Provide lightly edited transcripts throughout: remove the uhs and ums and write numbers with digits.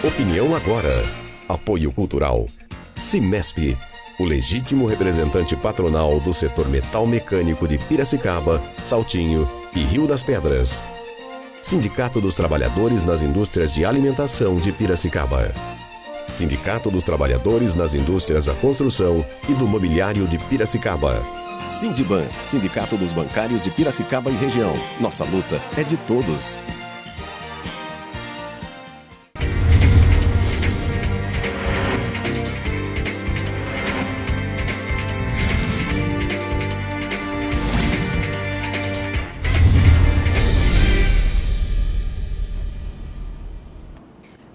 Opinião agora. Apoio cultural. Cimesp, o legítimo representante patronal do setor metal mecânico de Piracicaba, Saltinho e Rio das Pedras. Sindicato dos Trabalhadores nas Indústrias de Alimentação de Piracicaba. Sindicato dos Trabalhadores nas Indústrias da Construção e do Mobiliário de Piracicaba. Sindiban, Sindicato dos Bancários de Piracicaba e região. Nossa luta é de todos.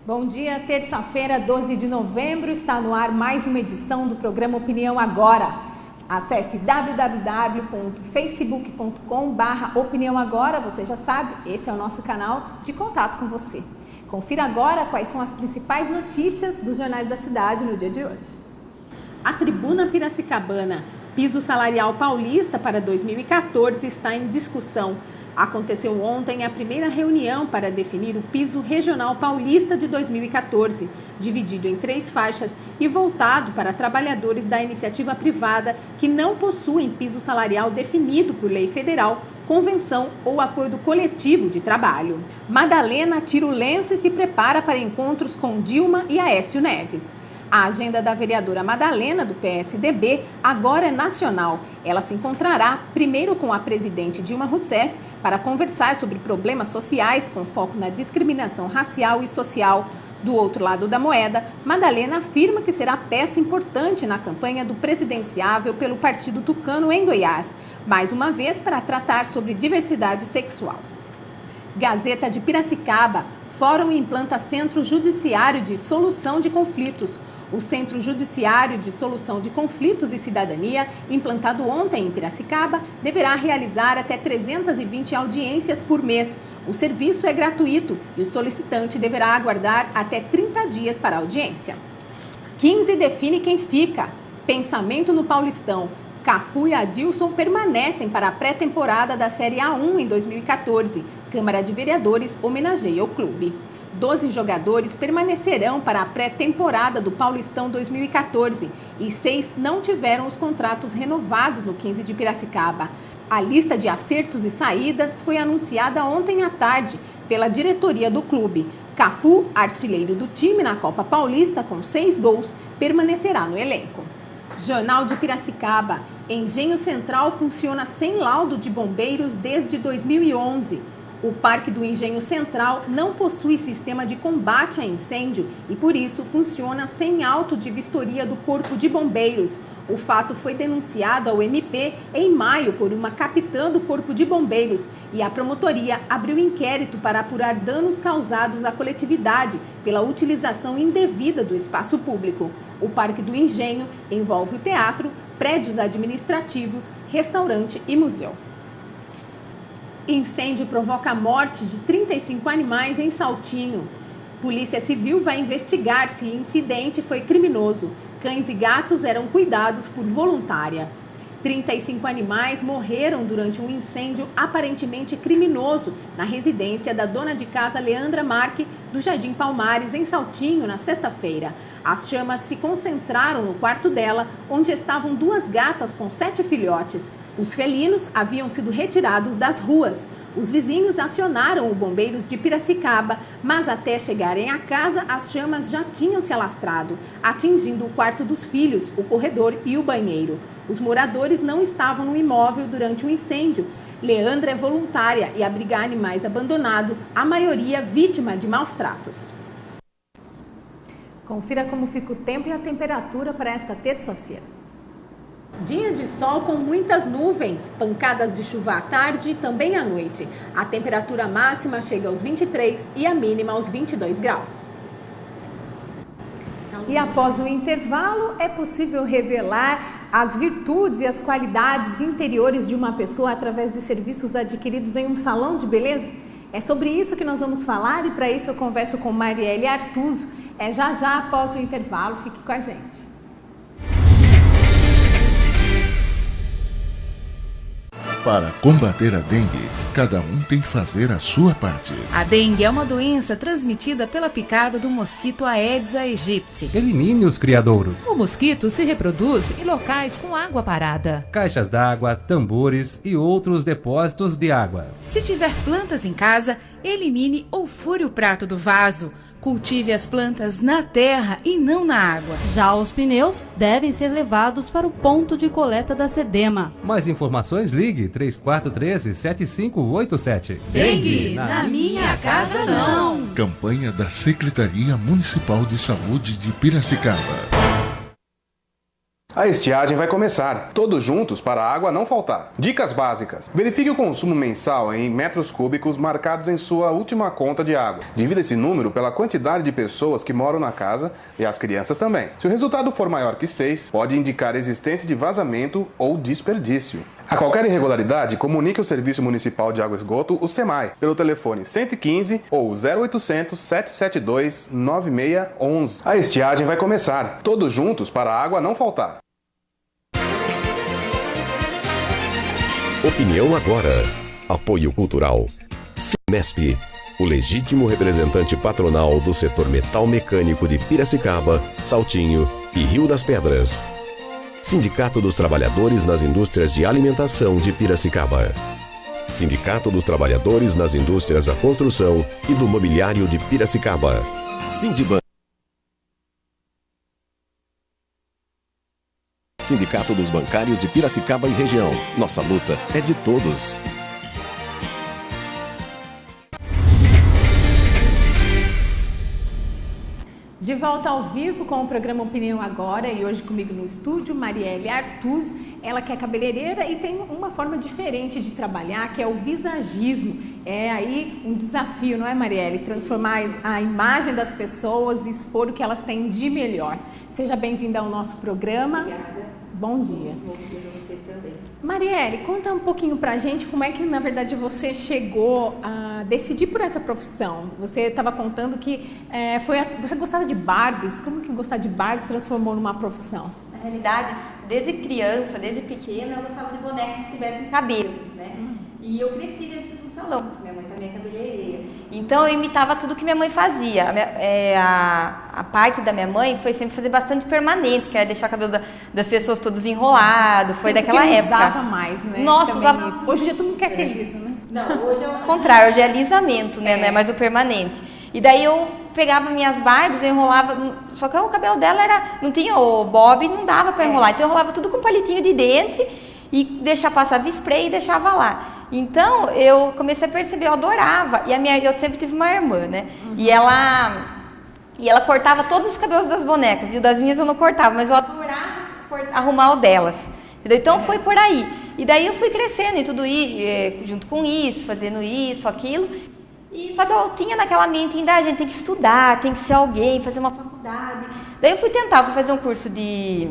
Bom dia, terça-feira, 12 de novembro, está no ar mais uma edição do programa Opinião Agora. Acesse www.facebook.com/Opinião Agora, você já sabe, esse é o nosso canal de contato com você. Confira agora quais são as principais notícias dos jornais da cidade no dia de hoje. A Tribuna Piracicabana, piso salarial paulista para 2014, está em discussão. Aconteceu ontem a primeira reunião para definir o piso regional paulista de 2014, dividido em 3 faixas e voltado para trabalhadores da iniciativa privada que não possuem piso salarial definido por lei federal, convenção ou acordo coletivo de trabalho. Madalena tira o lenço e se prepara para encontros com Dilma e Aécio Neves. A agenda da vereadora Madalena, do PSDB, agora é nacional. Ela se encontrará primeiro com a presidente Dilma Rousseff para conversar sobre problemas sociais com foco na discriminação racial e social. Do outro lado da moeda, Madalena afirma que será peça importante na campanha do presidenciável pelo Partido Tucano em Goiás, mais uma vez para tratar sobre diversidade sexual. Gazeta de Piracicaba, Fórum implanta Centro Judiciário de Solução de Conflitos. O Centro Judiciário de Solução de Conflitos e Cidadania, implantado ontem em Piracicaba, deverá realizar até 320 audiências por mês. O serviço é gratuito e o solicitante deverá aguardar até 30 dias para a audiência. 15 define quem fica. Pensamento no Paulistão. Cafu e Adilson permanecem para a pré-temporada da Série A1 em 2014. Câmara de Vereadores homenageia o clube. 12 jogadores permanecerão para a pré-temporada do Paulistão 2014 e 6 não tiveram os contratos renovados no 15 de Piracicaba. A lista de acertos e saídas foi anunciada ontem à tarde pela diretoria do clube. Cafu, artilheiro do time na Copa Paulista com 6 gols, permanecerá no elenco. Jornal de Piracicaba. Engenho Central funciona sem laudo de bombeiros desde 2011. O Parque do Engenho Central não possui sistema de combate a incêndio e, por isso, funciona sem auto de vistoria do Corpo de Bombeiros. O fato foi denunciado ao MP em maio por uma capitã do Corpo de Bombeiros e a promotoria abriu inquérito para apurar danos causados à coletividade pela utilização indevida do espaço público. O Parque do Engenho envolve o teatro, prédios administrativos, restaurante e museu. Incêndio provoca a morte de 35 animais em Saltinho. Polícia Civil vai investigar se o incidente foi criminoso. Cães e gatos eram cuidados por voluntária. 35 animais morreram durante um incêndio aparentemente criminoso na residência da dona de casa Leandra Marque, do Jardim Palmares, em Saltinho, na sexta-feira. As chamas se concentraram no quarto dela, onde estavam 2 gatas com 7 filhotes. Os felinos haviam sido retirados das ruas. Os vizinhos acionaram o Bombeiros de Piracicaba, mas até chegarem à casa, as chamas já tinham se alastrado, atingindo o quarto dos filhos, o corredor e o banheiro. Os moradores não estavam no imóvel durante o incêndio. Leandra é voluntária e abriga animais abandonados, a maioria vítima de maus tratos. Confira como fica o tempo e a temperatura para esta terça-feira. Dia de sol com muitas nuvens, pancadas de chuva à tarde e também à noite. A temperatura máxima chega aos 23 e a mínima aos 22 graus. E após o intervalo, é possível revelar as virtudes e as qualidades interiores de uma pessoa através de serviços adquiridos em um salão de beleza? É sobre isso que nós vamos falar e para isso eu converso com Marielle Artuso. É já após o intervalo, fique com a gente. Para combater a dengue, cada um tem que fazer a sua parte. A dengue é uma doença transmitida pela picada do mosquito Aedes aegypti. Elimine os criadouros. O mosquito se reproduz em locais com água parada. Caixas d'água, tambores e outros depósitos de água. Se tiver plantas em casa, elimine ou fure o prato do vaso. Cultive as plantas na terra e não na água. Já os pneus devem ser levados para o ponto de coleta da Sedema. Mais informações, ligue 3413-7587. Dengue, na minha casa não. Campanha da Secretaria Municipal de Saúde de Piracicaba. A estiagem vai começar, todos juntos para a água não faltar. Dicas básicas. Verifique o consumo mensal em metros cúbicos marcados em sua última conta de água. Divida esse número pela quantidade de pessoas que moram na casa e as crianças também. Se o resultado for maior que 6, pode indicar existência de vazamento ou desperdício. A qualquer irregularidade, comunique ao Serviço Municipal de Água e Esgoto, o SEMAI, pelo telefone 115 ou 0800 772 9611. A estiagem vai começar, todos juntos para a água não faltar. Opinião agora. Apoio cultural. Cimesp, o legítimo representante patronal do setor metal mecânico de Piracicaba, Saltinho e Rio das Pedras. Sindicato dos Trabalhadores nas Indústrias de Alimentação de Piracicaba. Sindicato dos Trabalhadores nas Indústrias da Construção e do Mobiliário de Piracicaba. Sindiban. Sindicato dos Bancários de Piracicaba e região. Nossa luta é de todos. De volta ao vivo com o programa Opinião Agora, e hoje comigo no estúdio, Marielle Artuzzo. Ela que é cabeleireira e tem uma forma diferente de trabalhar, que é o visagismo. É aí um desafio, não é, Marielle? Transformar a imagem das pessoas e expor o que elas têm de melhor. Seja bem-vinda ao nosso programa. Obrigada. Bom dia. Bom dia para vocês também. Marielle, conta um pouquinho pra gente como é que, na verdade, você chegou a decidir por essa profissão. Você estava contando que você gostava de Barbies. Como que gostar de Barbies transformou numa profissão? Na realidade, desde criança, desde pequena, eu gostava de bonecos que tivessem cabelo, né? E eu cresci dentro de um salão. Minha mãe também é cabeleireira. Então, eu imitava tudo que minha mãe fazia. A parte da minha mãe foi sempre fazer bastante permanente, que era deixar o cabelo das pessoas todos enrolado. Foi daquela época. Usava mais, né? Nossa, usava isso. Hoje em dia todo mundo quer ter liso, né? Não, hoje é o contrário, hoje é alisamento, né? Não é mais o permanente. E daí eu pegava minhas Barbies, eu enrolava, só que o cabelo dela não tinha o bob, não dava para enrolar. Então eu enrolava tudo com palitinho de dente e passava spray e deixava lá. Então eu comecei a perceber, eu adorava. E eu sempre tive uma irmã, né? E ela cortava todos os cabelos das bonecas. E o das minhas eu não cortava, mas eu adorava arrumar o delas. Entendeu? Então foi por aí. E daí eu fui crescendo em tudo isso, junto com isso, fazendo isso, aquilo. E só que eu tinha naquela mente ainda, a gente tem que estudar, tem que ser alguém, fazer uma faculdade. Daí eu fui fazer um curso de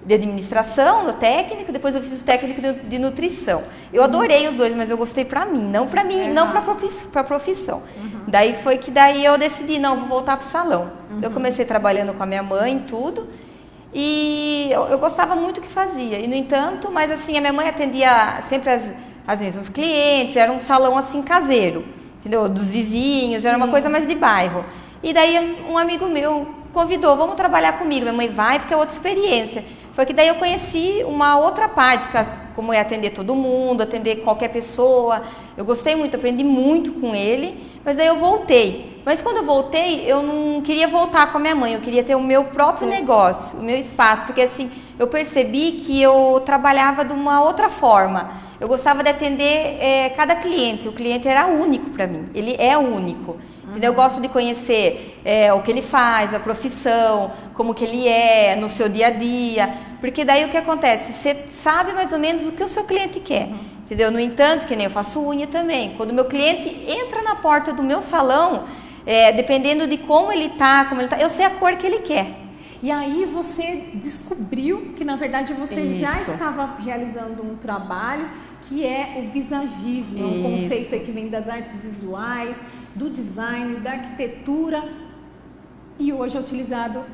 administração, no técnico, depois eu fiz o técnico de nutrição. Eu adorei os dois, mas eu gostei pra mim, não pra profissão. Daí foi que eu decidi, não, vou voltar pro salão. Eu comecei trabalhando com a minha mãe, tudo, e eu gostava muito do que fazia. E no entanto, mas assim, a minha mãe atendia sempre as mesmas clientes, era um salão assim caseiro, entendeu? Dos vizinhos, era uma coisa mais de bairro. E daí um amigo meu convidou, vamos trabalhar comigo. Minha mãe vai, porque é outra experiência. Foi que daí eu conheci uma outra parte, como é atender todo mundo, atender qualquer pessoa. Eu gostei muito, aprendi muito com ele, mas daí eu voltei. Mas quando eu voltei, eu não queria voltar com a minha mãe, eu queria ter o meu próprio negócio, o meu espaço, porque assim, eu percebi que eu trabalhava de uma outra forma. Eu gostava de atender cada cliente, o cliente era único para mim, ele é único. Eu gosto de conhecer o que ele faz, a profissão, como que ele é no seu dia a dia, porque daí o que acontece? Você sabe mais ou menos o que o seu cliente quer, entendeu? No entanto, que nem eu faço unha também, quando o meu cliente entra na porta do meu salão, dependendo de como ele tá, eu sei a cor que ele quer. E aí você descobriu que na verdade você já estava realizando um trabalho que é o visagismo, um conceito aí que vem das artes visuais, do design, da arquitetura. E hoje é utilizado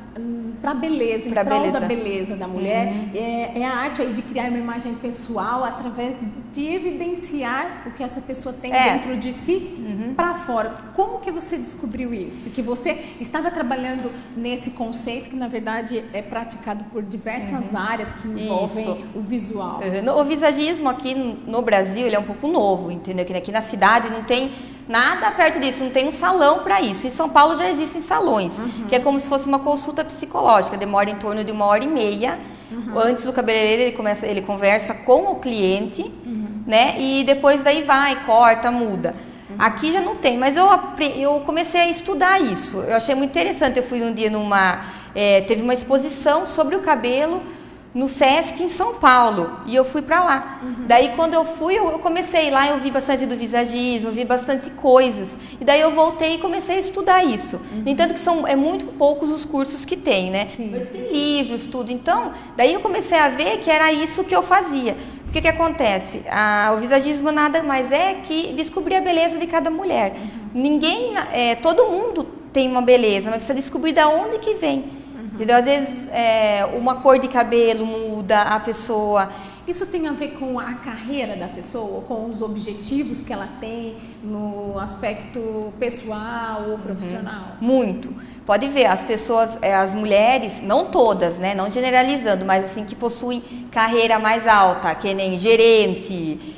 para beleza, em Pra prol beleza. da beleza da mulher. É a arte aí de criar uma imagem pessoal através de evidenciar o que essa pessoa tem dentro de si para fora. Como que você descobriu isso? Que você estava trabalhando nesse conceito que, na verdade, é praticado por diversas áreas que envolvem o visual. O visagismo aqui no Brasil, ele é um pouco novo, entendeu? Que aqui na cidade não tem nada perto disso, não tem um salão para isso. Em São Paulo já existem salões, que é como se fosse uma consulta psicológica, demora em torno de 1h30. Antes do cabeleireiro ele conversa com o cliente, né? E depois daí vai, corta, muda. Aqui já não tem, mas eu comecei a estudar isso. Eu achei muito interessante. Eu fui um dia teve uma exposição sobre o cabelo no Sesc em São Paulo, e eu fui para lá. Daí quando eu fui, eu comecei lá, eu vi bastante do visagismo, vi bastante coisas, e daí eu voltei e comecei a estudar isso. No entanto que é muito poucos os cursos que tem, né? Mas tem livros, tudo. Então, daí eu comecei a ver que era isso que eu fazia. O que acontece? O visagismo nada mais é que descobrir a beleza de cada mulher. Todo mundo tem uma beleza, mas precisa descobrir de onde que vem. Entendeu? Às vezes uma cor de cabelo muda a pessoa. Isso tem a ver com a carreira da pessoa, com os objetivos que ela tem no aspecto pessoal ou profissional? Muito. Pode ver, as pessoas, as mulheres, não todas, né, não generalizando, mas assim que possuem carreira mais alta, que nem gerente,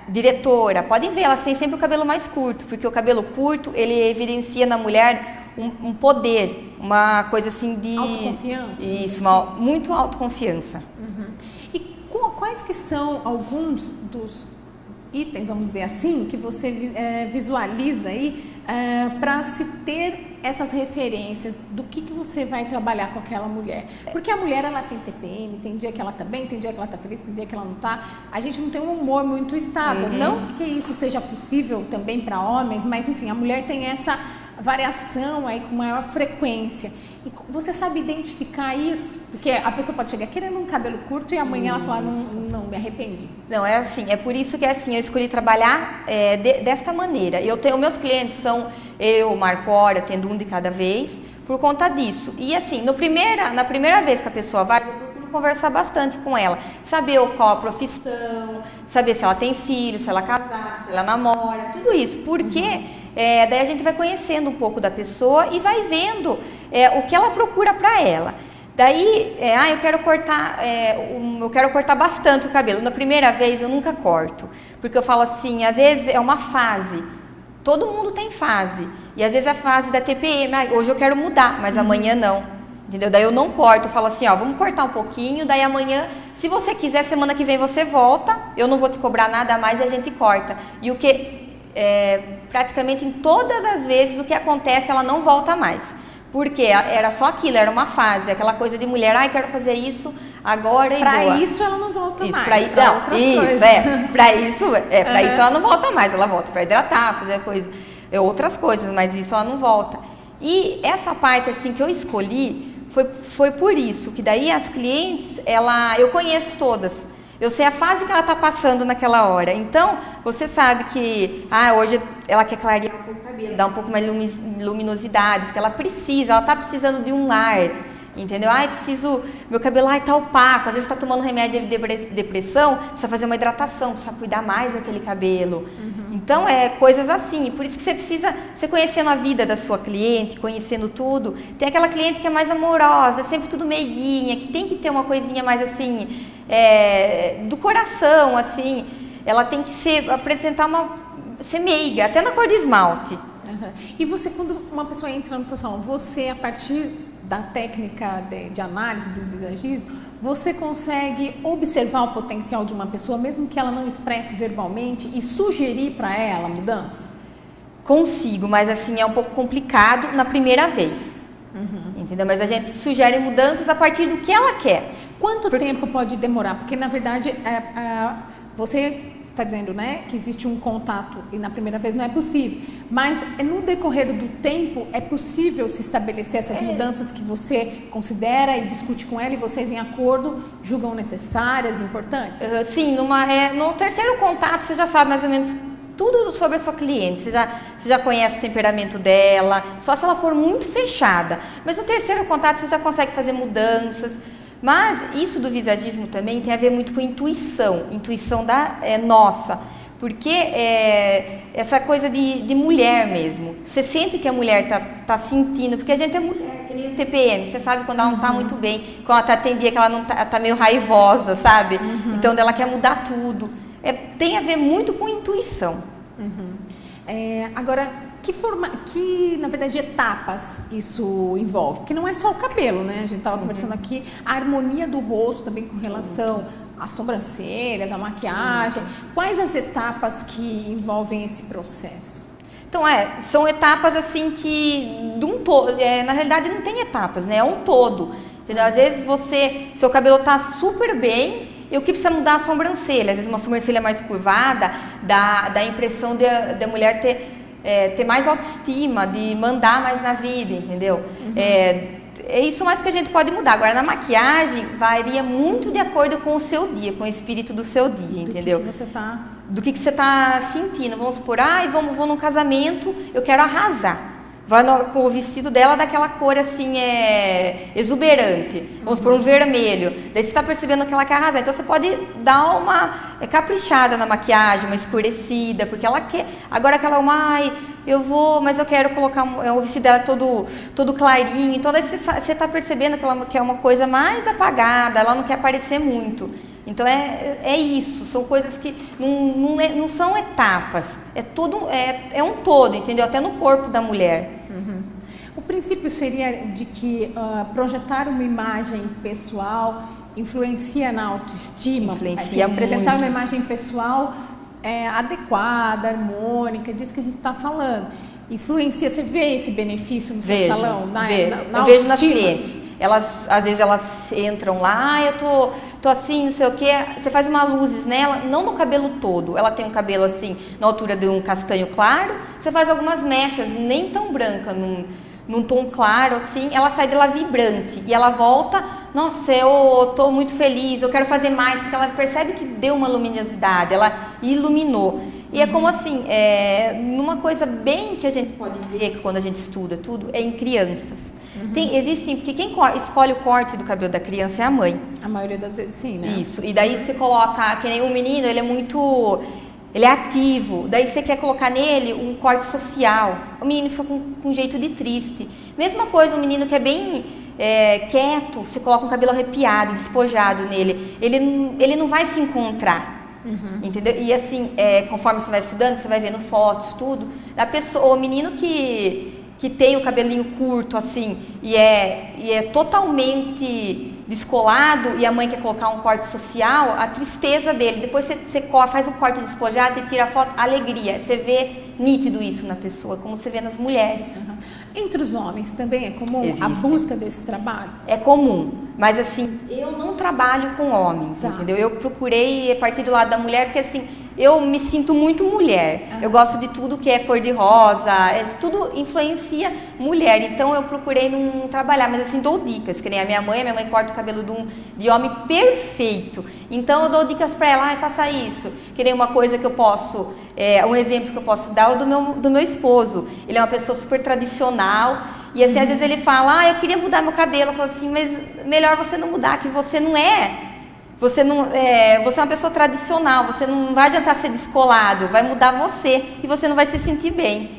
diretora, podem ver, elas têm sempre o cabelo mais curto, porque o cabelo curto, ele evidencia na mulher um poder, uma coisa assim de... Autoconfiança? Isso, muito autoconfiança. E quais que são alguns dos itens, vamos dizer assim, que você visualiza aí para se ter essas referências do que você vai trabalhar com aquela mulher? Porque a mulher, ela tem TPM, tem dia que ela tá bem, tem dia que ela tá feliz, tem dia que ela não tá. A gente não tem um humor muito estável. Não que isso seja possível também para homens, mas enfim, a mulher tem essa variação aí com maior frequência. E você sabe identificar isso? Porque a pessoa pode chegar querendo um cabelo curto e amanhã ela fala, não, me arrependi. Não, é assim, é por isso que eu escolhi trabalhar desta maneira. Meus clientes são eu, Marco Hora, tendo um de cada vez, por conta disso. E assim, na primeira vez que a pessoa vai, eu procuro conversar bastante com ela, saber qual a profissão, saber se ela tem filho, se ela é casada, se ela namora, tudo isso. Porque daí a gente vai conhecendo um pouco da pessoa e vai vendo o que ela procura para ela. Daí, eu quero cortar bastante o cabelo. Na primeira vez eu nunca corto, porque eu falo assim, às vezes é uma fase. Todo mundo tem fase. E às vezes é a fase da TPM, hoje eu quero mudar, mas amanhã não. Entendeu? Daí eu não corto, eu falo assim, vamos cortar um pouquinho, daí amanhã, se você quiser, semana que vem você volta, eu não vou te cobrar nada a mais e a gente corta. E o que praticamente em todas as vezes o que acontece, ela não volta mais. Porque era só aquilo, era uma fase, aquela coisa de mulher, quero fazer isso agora e boa. Para isso ela não volta mais. Para isso ela não volta mais, ela volta para hidratar, fazer outras coisas, mas isso ela não volta. E essa parte assim que eu escolhi foi por isso, que daí as clientes, eu conheço todas. Eu sei a fase que ela está passando naquela hora. Então, você sabe que hoje ela quer clarear um pouco o cabelo, dar um pouco mais luminosidade, porque ela está precisando de um ar, entendeu? Meu cabelo está opaco, às vezes está tomando remédio de depressão, precisa fazer uma hidratação, precisa cuidar mais daquele cabelo. Então, coisas assim. Por isso que você conhecendo a vida da sua cliente, conhecendo tudo. Tem aquela cliente que é mais amorosa, é sempre tudo meiguinha, que tem que ter uma coisinha mais assim, do coração, assim. Ela tem que ser meiga, até na cor de esmalte. E você, quando uma pessoa entra no seu salão, você, a partir da técnica de análise do visagismo, você consegue observar o potencial de uma pessoa, mesmo que ela não expresse verbalmente, e sugerir para ela mudanças? Consigo, mas assim, é um pouco complicado na primeira vez. Entendeu? Mas a gente sugere mudanças a partir do que ela quer. Quanto tempo pode demorar? Porque, na verdade, você está dizendo, né, que existe um contato e na primeira vez não é possível. Mas no decorrer do tempo é possível se estabelecer essas mudanças que você considera e discute com ela e vocês em acordo julgam necessárias, importantes? Sim, no terceiro contato você já sabe mais ou menos tudo sobre a sua cliente. Você já conhece o temperamento dela, só se ela for muito fechada. Mas no terceiro contato você já consegue fazer mudanças. Mas isso do visagismo também tem a ver muito com intuição nossa. Porque essa coisa de mulher mesmo. Você sente que a mulher tá sentindo, porque a gente é mulher, que nem TPM. Você sabe quando ela não tá muito bem, quando ela tem dia que ela não tá meio raivosa, sabe? Então ela quer mudar tudo. Tem a ver muito com intuição. Agora, que na verdade etapas isso envolve? Porque não é só o cabelo, né? A gente estava conversando aqui, a harmonia do rosto também com relação às sobrancelhas, à maquiagem. Quais as etapas que envolvem esse processo? Então, são etapas assim que, na realidade não tem etapas, né? É um todo. Entendeu? Às vezes seu cabelo está super bem, e o que precisa mudar a sobrancelha. Às vezes uma sobrancelha mais curvada dá a impressão da mulher ter mais autoestima, de mandar mais na vida, entendeu? É isso mais que a gente pode mudar. Agora, na maquiagem, varia muito de acordo com o seu dia, com o espírito do seu dia, entendeu? Do que você está sentindo. Vamos supor, vou num casamento, eu quero arrasar. Vai com o vestido dela daquela cor assim, exuberante. Vamos por um vermelho. Daí você está percebendo que ela quer arrasar. Então você pode dar uma caprichada na maquiagem, uma escurecida, porque ela quer. Agora aquela, mas eu quero colocar o vestido dela todo clarinho. Então daí você está percebendo que ela quer uma coisa mais apagada, ela não quer aparecer muito. Então é isso, são coisas que não são etapas, é um todo, entendeu? Até no corpo da mulher. O princípio seria de que projetar uma imagem pessoal influencia na autoestima? Influencia muito. Apresentar uma imagem pessoal adequada, harmônica, disso que a gente está falando. Influencia, você vê esse benefício no seu salão? Eu vejo nas clientes. Às vezes elas entram lá, eu tô assim, não sei o que, você faz uma luzes nela, não no cabelo todo, ela tem um cabelo assim, na altura de um castanho claro, você faz algumas mechas, nem tão branca, num tom claro, assim, ela sai dela vibrante, e ela volta, nossa, eu tô muito feliz, eu quero fazer mais, porque ela percebe que deu uma luminosidade, ela iluminou. E é como assim, numa coisa bem que a gente pode ver quando a gente estuda tudo, é em crianças. Porque quem escolhe o corte do cabelo da criança é a mãe. A maioria das vezes sim, né? Isso, e daí você coloca, que nem o menino, ele é ativo, daí você quer colocar nele um corte social, o menino fica com um jeito de triste. Mesma coisa, o menino que é bem quieto, você coloca um cabelo arrepiado, despojado nele, ele não vai se encontrar. Entendeu? E assim, conforme você vai estudando, você vai vendo fotos, tudo, o menino que tem o cabelinho curto assim e é totalmente descolado, e a mãe quer colocar um corte social, a tristeza dele, depois você faz o corte despojado e tira a foto, alegria, você vê nítido isso na pessoa, como você vê nas mulheres. Entre os homens também é comum a busca desse trabalho? É comum, mas assim, eu não trabalho com homens, entendeu? Eu procurei partir do lado da mulher, porque assim, eu me sinto muito mulher. Eu gosto de tudo que é cor-de-rosa, tudo influencia mulher. Então eu procurei não trabalhar, mas assim, dou dicas, que nem a minha mãe corta o cabelo de homem perfeito. Então eu dou dicas para ela, faça isso. Que nem uma coisa que eu posso, um exemplo que eu posso dar é o do meu esposo. Ele é uma pessoa super tradicional. E assim, às vezes ele fala, eu queria mudar meu cabelo. Eu falo assim, mas melhor você não mudar, que você não é. Você é uma pessoa tradicional, você não vai adiantar ser descolado, vai mudar você e você não vai se sentir bem.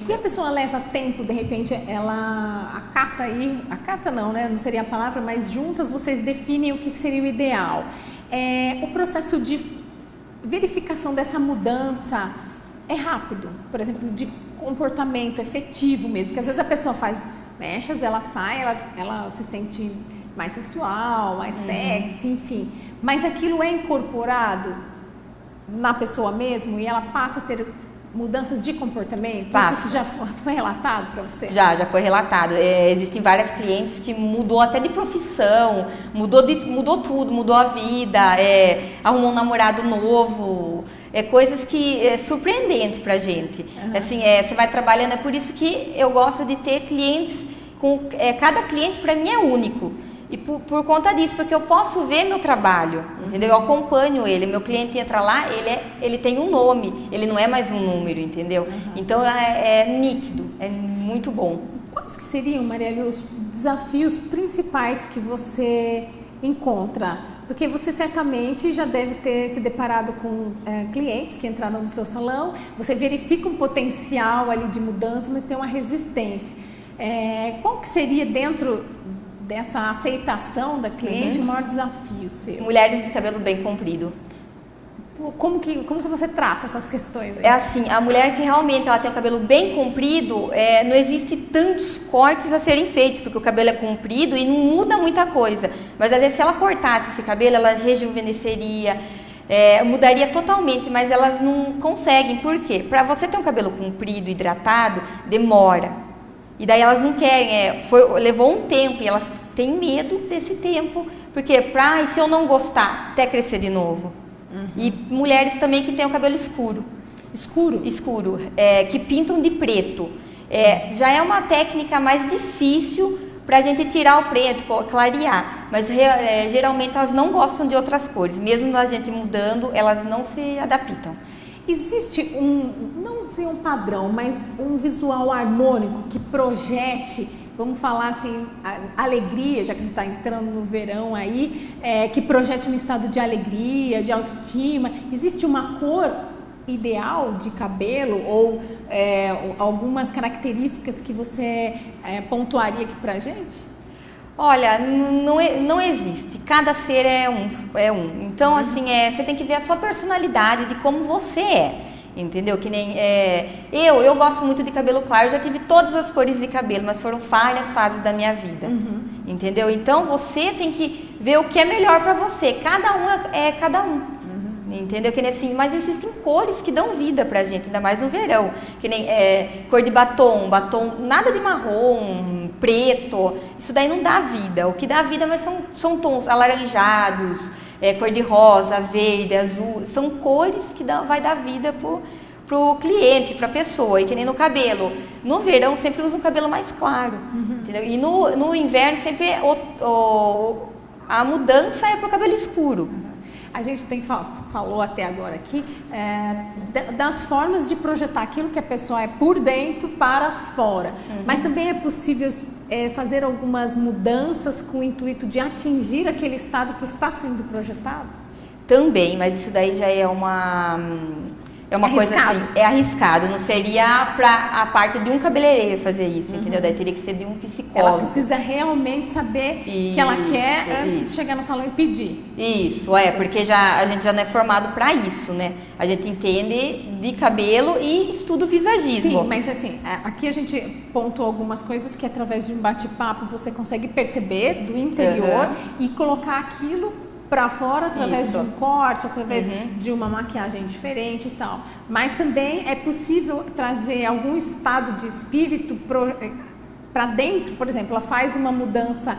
E a pessoa leva tempo, de repente ela acata não, né? Não seria a palavra, mas juntas vocês definem o que seria o ideal. O processo de verificação dessa mudança é rápido, por exemplo, de comportamento efetivo mesmo, porque às vezes a pessoa faz mechas, ela sai, ela se sente mais sensual, mais sexy, enfim. Mas aquilo é incorporado na pessoa mesmo e ela passa a ter mudanças de comportamento? Isso já foi relatado para você? Já foi relatado. Existem várias clientes que mudou até de profissão, mudou tudo, mudou a vida, arrumou um namorado novo. Coisas que é surpreendente pra gente. Assim, você vai trabalhando, é por isso que eu gosto de ter clientes, cada cliente para mim é único. E por conta disso, porque eu posso ver meu trabalho, entendeu? Eu acompanho ele, meu cliente entra lá, ele tem um nome, ele não é mais um número, entendeu? Então é nítido, é muito bom. Quais que seriam, Marielle, os desafios principais que você encontra? Porque você certamente já deve ter se deparado com clientes que entraram no seu salão, você verifica um potencial ali de mudança, mas tem uma resistência. Qual que seria dentro dessa aceitação da cliente o maior desafio seu? Mulheres de cabelo bem comprido. Como que você trata essas questões aí? É assim, a mulher que realmente ela tem o cabelo bem comprido, não existe tantos cortes a serem feitos, porque o cabelo é comprido e não muda muita coisa. Mas às vezes se ela cortasse esse cabelo, ela rejuvenesceria, mudaria totalmente, mas elas não conseguem. Por quê? Para você ter um cabelo comprido, hidratado, demora. E daí elas não querem, levou um tempo e elas têm medo desse tempo, porque e se eu não gostar, até crescer de novo. E mulheres também que têm o cabelo escuro. Escuro? Escuro, que pintam de preto. Já é uma técnica mais difícil para a gente tirar o preto, clarear, mas geralmente elas não gostam de outras cores, mesmo a gente mudando, elas não se adaptam. Existe não sei um padrão, mas um visual harmônico que projete, vamos falar assim, alegria, já que a gente está entrando no verão aí, que projete um estado de alegria, de autoestima. Existe uma cor ideal de cabelo ou algumas características que você pontuaria aqui pra gente? Olha, não existe. Cada ser é um. Então, assim, você tem que ver a sua personalidade, de como você é. Entendeu? Que nem eu gosto muito de cabelo claro, eu já tive todas as cores de cabelo, mas foram várias fases da minha vida. Entendeu? Então, você tem que ver o que é melhor pra você. Cada um é cada um. Entendeu? Que nem assim, mas existem cores que dão vida pra gente, ainda mais no verão. Que nem cor de batom, nada de marrom, preto. Isso daí não dá vida. O que dá vida mas são tons alaranjados, cor de rosa, verde, azul. São cores que vai dar vida pro cliente, pra pessoa. E que nem no cabelo. No verão sempre usa um cabelo mais claro. Entendeu? E no inverno sempre a mudança é pro cabelo escuro. A gente falou até agora aqui das formas de projetar aquilo que a pessoa é por dentro para fora. Mas também é possível fazer algumas mudanças com o intuito de atingir aquele estado que está sendo projetado? Também, mas isso daí já é uma coisa assim, é arriscado, não seria para a parte de um cabeleireiro fazer isso, entendeu? Daí teria que ser de um psicólogo. Ela precisa realmente saber o que ela quer antes de chegar no salão e pedir. Isso, porque a gente já não é formado para isso, né? A gente entende de cabelo e estuda o visagismo. Sim, mas assim, aqui a gente pontuou algumas coisas que através de um bate-papo você consegue perceber do interior e colocar aquilo para fora através de um corte, através de uma maquiagem diferente e tal. Mas também é possível trazer algum estado de espírito para dentro. Por exemplo, ela faz uma mudança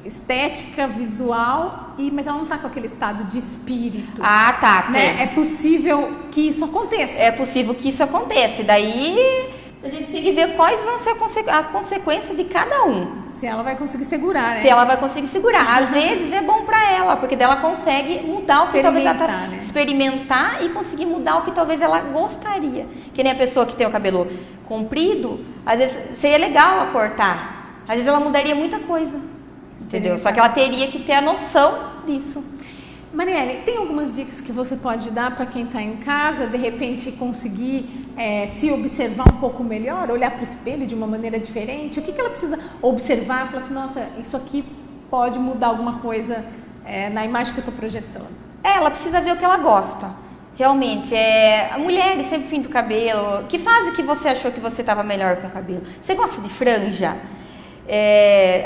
estética, visual, mas ela não está com aquele estado de espírito. Ah, tá. Né? É possível que isso aconteça. É possível que isso aconteça. Daí a gente tem que ver quais vão ser a consequência de cada um. Se ela vai conseguir segurar, né? Se ela vai conseguir segurar. Às vezes é bom pra ela, porque daí ela consegue mudar o que talvez ela experimentar e conseguir mudar o que talvez ela gostaria. Que nem a pessoa que tem o cabelo comprido, às vezes seria legal ela cortar. Às vezes ela mudaria muita coisa. Entendeu? Só que ela teria que ter a noção disso. Marielle, tem algumas dicas que você pode dar para quem está em casa, de repente conseguir se observar um pouco melhor, olhar para o espelho de uma maneira diferente? O que ela precisa observar e falar assim, nossa, isso aqui pode mudar alguma coisa na imagem que eu estou projetando? Ela precisa ver o que ela gosta. Realmente, a mulher sempre pinta o cabelo. Que fase que você achou que você estava melhor com o cabelo? Você gosta de franja?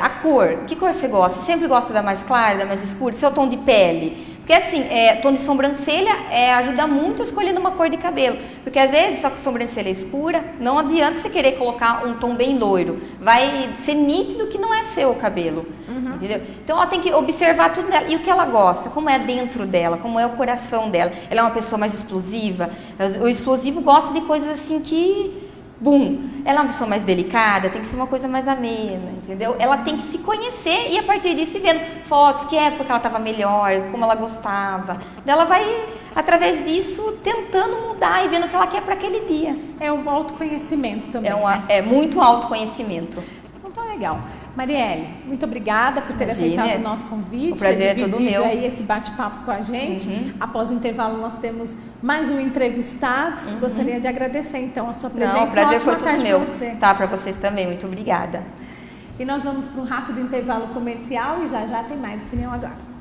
A cor, que cor você gosta? Você sempre gosta da mais clara, da mais escura? Seu tom de pele? Porque assim, tom de sobrancelha ajuda muito a escolher uma cor de cabelo. Porque às vezes, só que sobrancelha escura, não adianta você querer colocar um tom bem loiro. Vai ser nítido que não é seu o cabelo. Entendeu? Então ela tem que observar tudo dela. E o que ela gosta, como é dentro dela, como é o coração dela. Ela é uma pessoa mais explosiva. O explosivo gosta de coisas assim que bum. Ela é uma pessoa mais delicada, tem que ser uma coisa mais amena, entendeu? Ela tem que se conhecer e a partir disso ir vendo fotos, que época que ela estava melhor, como ela gostava. Ela vai, através disso, tentando mudar e vendo o que ela quer para aquele dia. É um autoconhecimento também. É muito autoconhecimento. Então tá legal. Marielle, muito obrigada por ter aceitado o nosso convite. O prazer é todo meu. Aí esse bate-papo com a gente. Após o intervalo nós temos mais um entrevistado. Gostaria de agradecer então a sua presença. Não, o prazer foi todo meu. Você. Tá, para vocês também. Muito obrigada. E nós vamos para um rápido intervalo comercial e já tem mais Opinião Agora.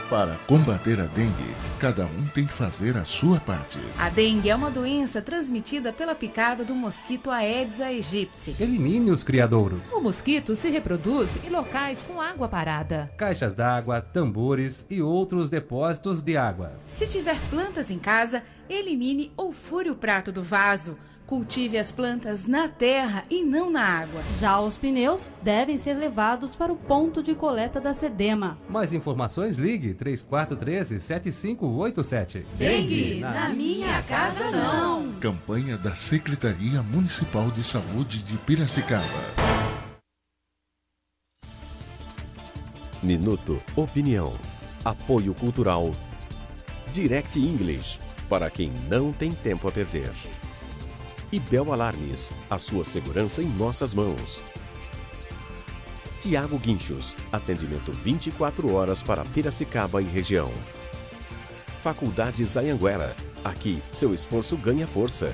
Para combater a dengue, cada um tem que fazer a sua parte. A dengue é uma doença transmitida pela picada do mosquito Aedes aegypti. Elimine os criadouros. O mosquito se reproduz em locais com água parada. Caixas d'água, tambores e outros depósitos de água. Se tiver plantas em casa, elimine ou fure o prato do vaso. Cultive as plantas na terra e não na água. Já os pneus devem ser levados para o ponto de coleta da SEDEMA. Mais informações, ligue 3413-7587. Dengue, na minha casa não. Campanha da Secretaria Municipal de Saúde de Piracicaba. Minuto Opinião. Apoio Cultural. Direct English, para quem não tem tempo a perder. E Bel Alarmes, a sua segurança em nossas mãos. Tiago Guinchos, atendimento 24 horas para Piracicaba e região. Faculdades Anhanguera, aqui seu esforço ganha força.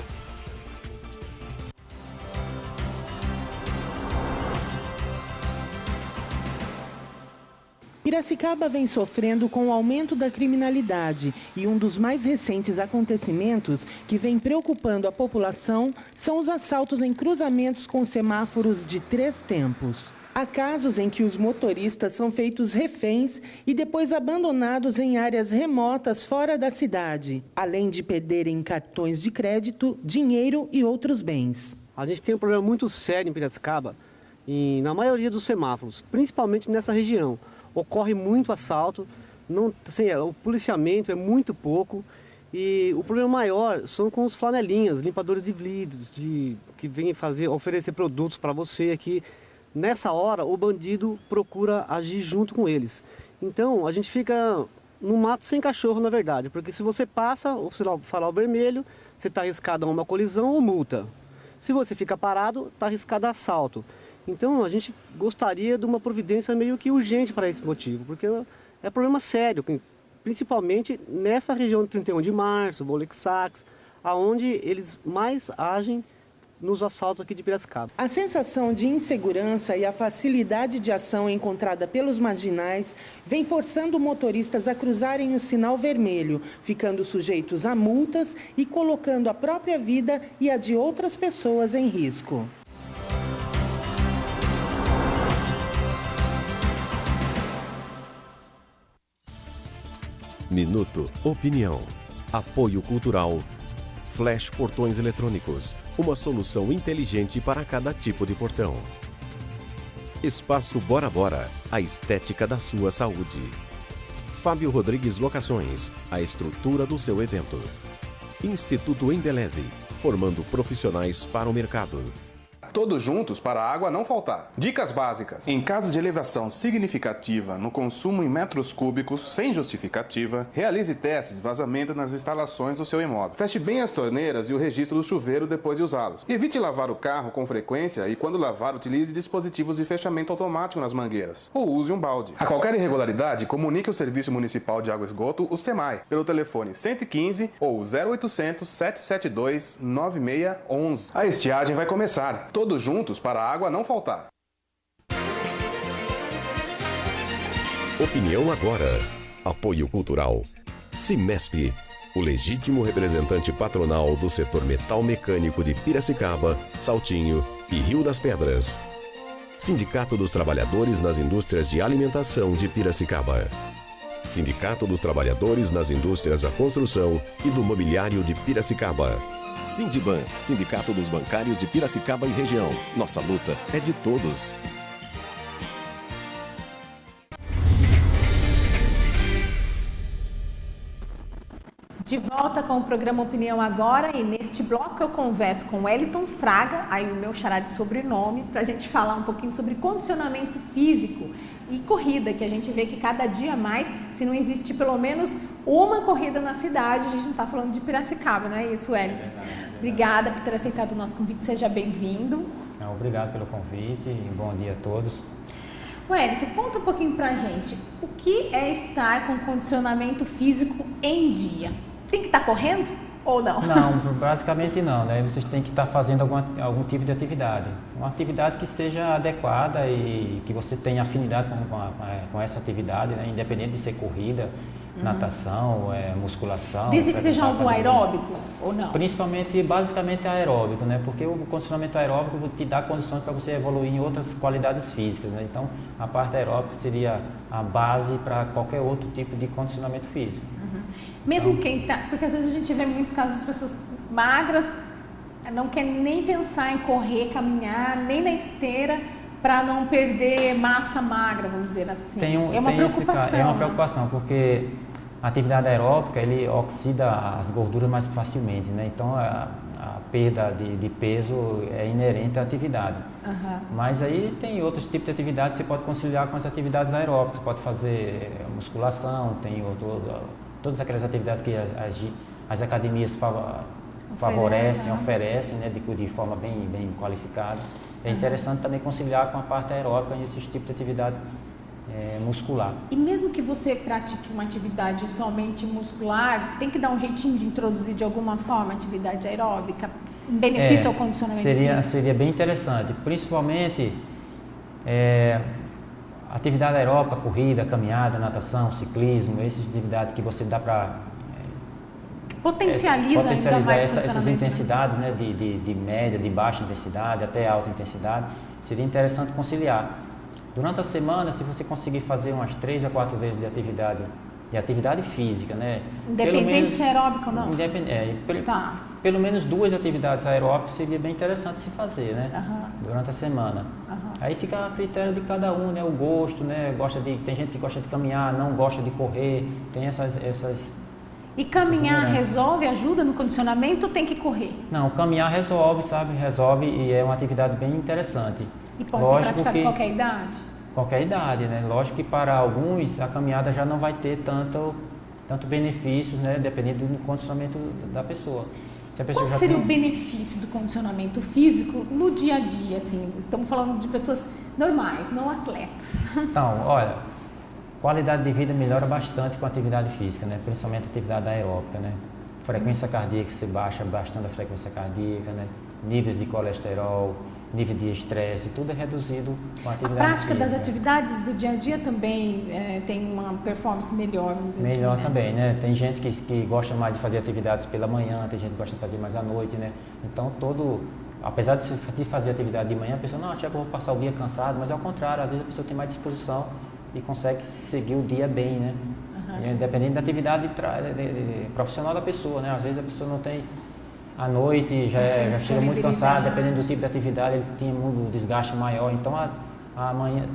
Piracicaba vem sofrendo com o aumento da criminalidade e um dos mais recentes acontecimentos que vem preocupando a população são os assaltos em cruzamentos com semáforos de 3 tempos. Há casos em que os motoristas são feitos reféns e depois abandonados em áreas remotas fora da cidade, além de perderem cartões de crédito, dinheiro e outros bens. A gente tem um problema muito sério em Piracicaba e na maioria dos semáforos, principalmente nessa região. Ocorre muito assalto, o policiamento é muito pouco e o problema maior são com os flanelinhas, limpadores de vidros, que vêm oferecer produtos para você aqui. Nessa hora, o bandido procura agir junto com eles. Então, a gente fica no mato sem cachorro, na verdade, porque se você passa o farol vermelho, você está arriscado a uma colisão ou multa. Se você fica parado, está arriscado a assalto. Então, a gente gostaria de uma providência meio que urgente para esse motivo, porque é problema sério, principalmente nessa região de 31 de março, Bolexax, aonde eles mais agem nos assaltos aqui de Piracicaba. A sensação de insegurança e a facilidade de ação encontrada pelos marginais vem forçando motoristas a cruzarem o sinal vermelho, ficando sujeitos a multas e colocando a própria vida e a de outras pessoas em risco. Minuto Opinião. Apoio Cultural. Flash Portões Eletrônicos. Uma solução inteligente para cada tipo de portão. Espaço Bora Bora. A estética da sua saúde. Fábio Rodrigues Locações. A estrutura do seu evento. Instituto Embeleze. Formando profissionais para o mercado. Todos juntos para a água não faltar. Dicas básicas. Em caso de elevação significativa no consumo em metros cúbicos sem justificativa, realize testes de vazamento nas instalações do seu imóvel. Feche bem as torneiras e o registro do chuveiro depois de usá-los. Evite lavar o carro com frequência e, quando lavar, utilize dispositivos de fechamento automático nas mangueiras. Ou use um balde. A qualquer irregularidade, comunique ao Serviço Municipal de Água e Esgoto, o SEMAI, pelo telefone 115 ou 0800 772 9611. A estiagem vai começar. Todos juntos para a água não faltar. Opinião Agora. Apoio Cultural. Cimesp, o legítimo representante patronal do setor metal mecânico de Piracicaba, Saltinho e Rio das Pedras. Sindicato dos Trabalhadores nas Indústrias de Alimentação de Piracicaba. Sindicato dos Trabalhadores nas Indústrias da Construção e do Mobiliário de Piracicaba. Sindiban, Sindicato dos Bancários de Piracicaba e região. Nossa luta é de todos. De volta com o programa Opinião Agora, e neste bloco eu converso com Wellington Fraga, aí o meu xará de sobrenome, para a gente falar um pouquinho sobre condicionamento físico e corrida, que a gente vê que cada dia mais, se não existe pelo menos uma corrida na cidade, a gente não está falando de Piracicaba, não é isso, Wellington? Obrigada por ter aceitado o nosso convite, seja bem-vindo. Obrigado pelo convite e bom dia a todos. Wellington, conta um pouquinho pra gente, o que é estar com condicionamento físico em dia? Tem que estar correndo ou não? Não, basicamente não, né? Vocês têm que estar fazendo algum tipo de atividade. Uma atividade que seja adequada e que você tenha afinidade com essa atividade, né? Independente de ser corrida, natação, musculação. Desde que seja algo aeróbico ou não? Principalmente, basicamente aeróbico, né? Porque o condicionamento aeróbico te dá condições para você evoluir em outras qualidades físicas, né? Então, a parte aeróbica seria a base para qualquer outro tipo de condicionamento físico. Mesmo quem tá, porque às vezes a gente vê muitos casos de pessoas magras, não quer nem pensar em correr, caminhar, nem na esteira, para não perder massa magra, vamos dizer assim. É uma preocupação. É uma preocupação, porque a atividade aeróbica, ele oxida as gorduras mais facilmente, né? Então, a perda de peso é inerente à atividade. Mas aí tem outros tipos de atividades que você pode conciliar com as atividades aeróbicas. Você pode fazer musculação, tem todas aquelas atividades que as academias oferecem, né, de forma bem qualificada. É interessante também conciliar com a parte aeróbica e esses tipos de atividade muscular. E mesmo que você pratique uma atividade somente muscular, tem que dar um jeitinho de introduzir de alguma forma a atividade aeróbica, em benefício ao condicionamento físico? Seria bem interessante, principalmente atividade aeróbica, corrida, caminhada, natação, ciclismo, essas atividades que você dá para potencializar essas intensidades, né, de média, de baixa intensidade até alta intensidade. Seria interessante conciliar. Durante a semana, se você conseguir fazer umas 3 a 4 vezes de atividade física, né? Independente se é aeróbica ou não? Pelo menos 2 atividades aeróbicas seria bem interessante se fazer, né? Durante a semana. Aí fica a critério de cada um, né? O gosto, né? Tem gente que gosta de caminhar, não gosta de correr, tem essas E caminhar resolve, ajuda no condicionamento ou tem que correr? Não, caminhar resolve, sabe? Resolve e é uma atividade bem interessante. E pode ser praticado em qualquer idade? Qualquer idade, né? Lógico que para alguns a caminhada já não vai ter tanto benefícios, né? Dependendo do condicionamento da pessoa. Se a pessoa Qual seria o benefício do condicionamento físico no dia a dia? Assim, estamos falando de pessoas normais, não atletas. Então, olha, qualidade de vida melhora bastante com a atividade física, né? Principalmente a atividade aeróbica, né? Frequência cardíaca, você baixa bastante a frequência cardíaca, né? Níveis de colesterol, nível de estresse, tudo é reduzido com a atividade física. A prática das atividades do dia a dia também tem uma performance melhor, vamos dizer melhor assim, né? Também, né? Tem gente que gosta mais de fazer atividades pela manhã, tem gente que gosta de fazer mais à noite, né? Então, apesar de se fazer atividade de manhã, a pessoa, não, acho que eu vou passar o dia cansado, mas ao contrário, às vezes a pessoa tem mais disposição e consegue seguir o dia bem, né? Independente da atividade profissional da pessoa, né? Às vezes a pessoa não tem... À noite já chega muito cansado, dependendo do tipo de atividade, ele tinha um desgaste maior. Então,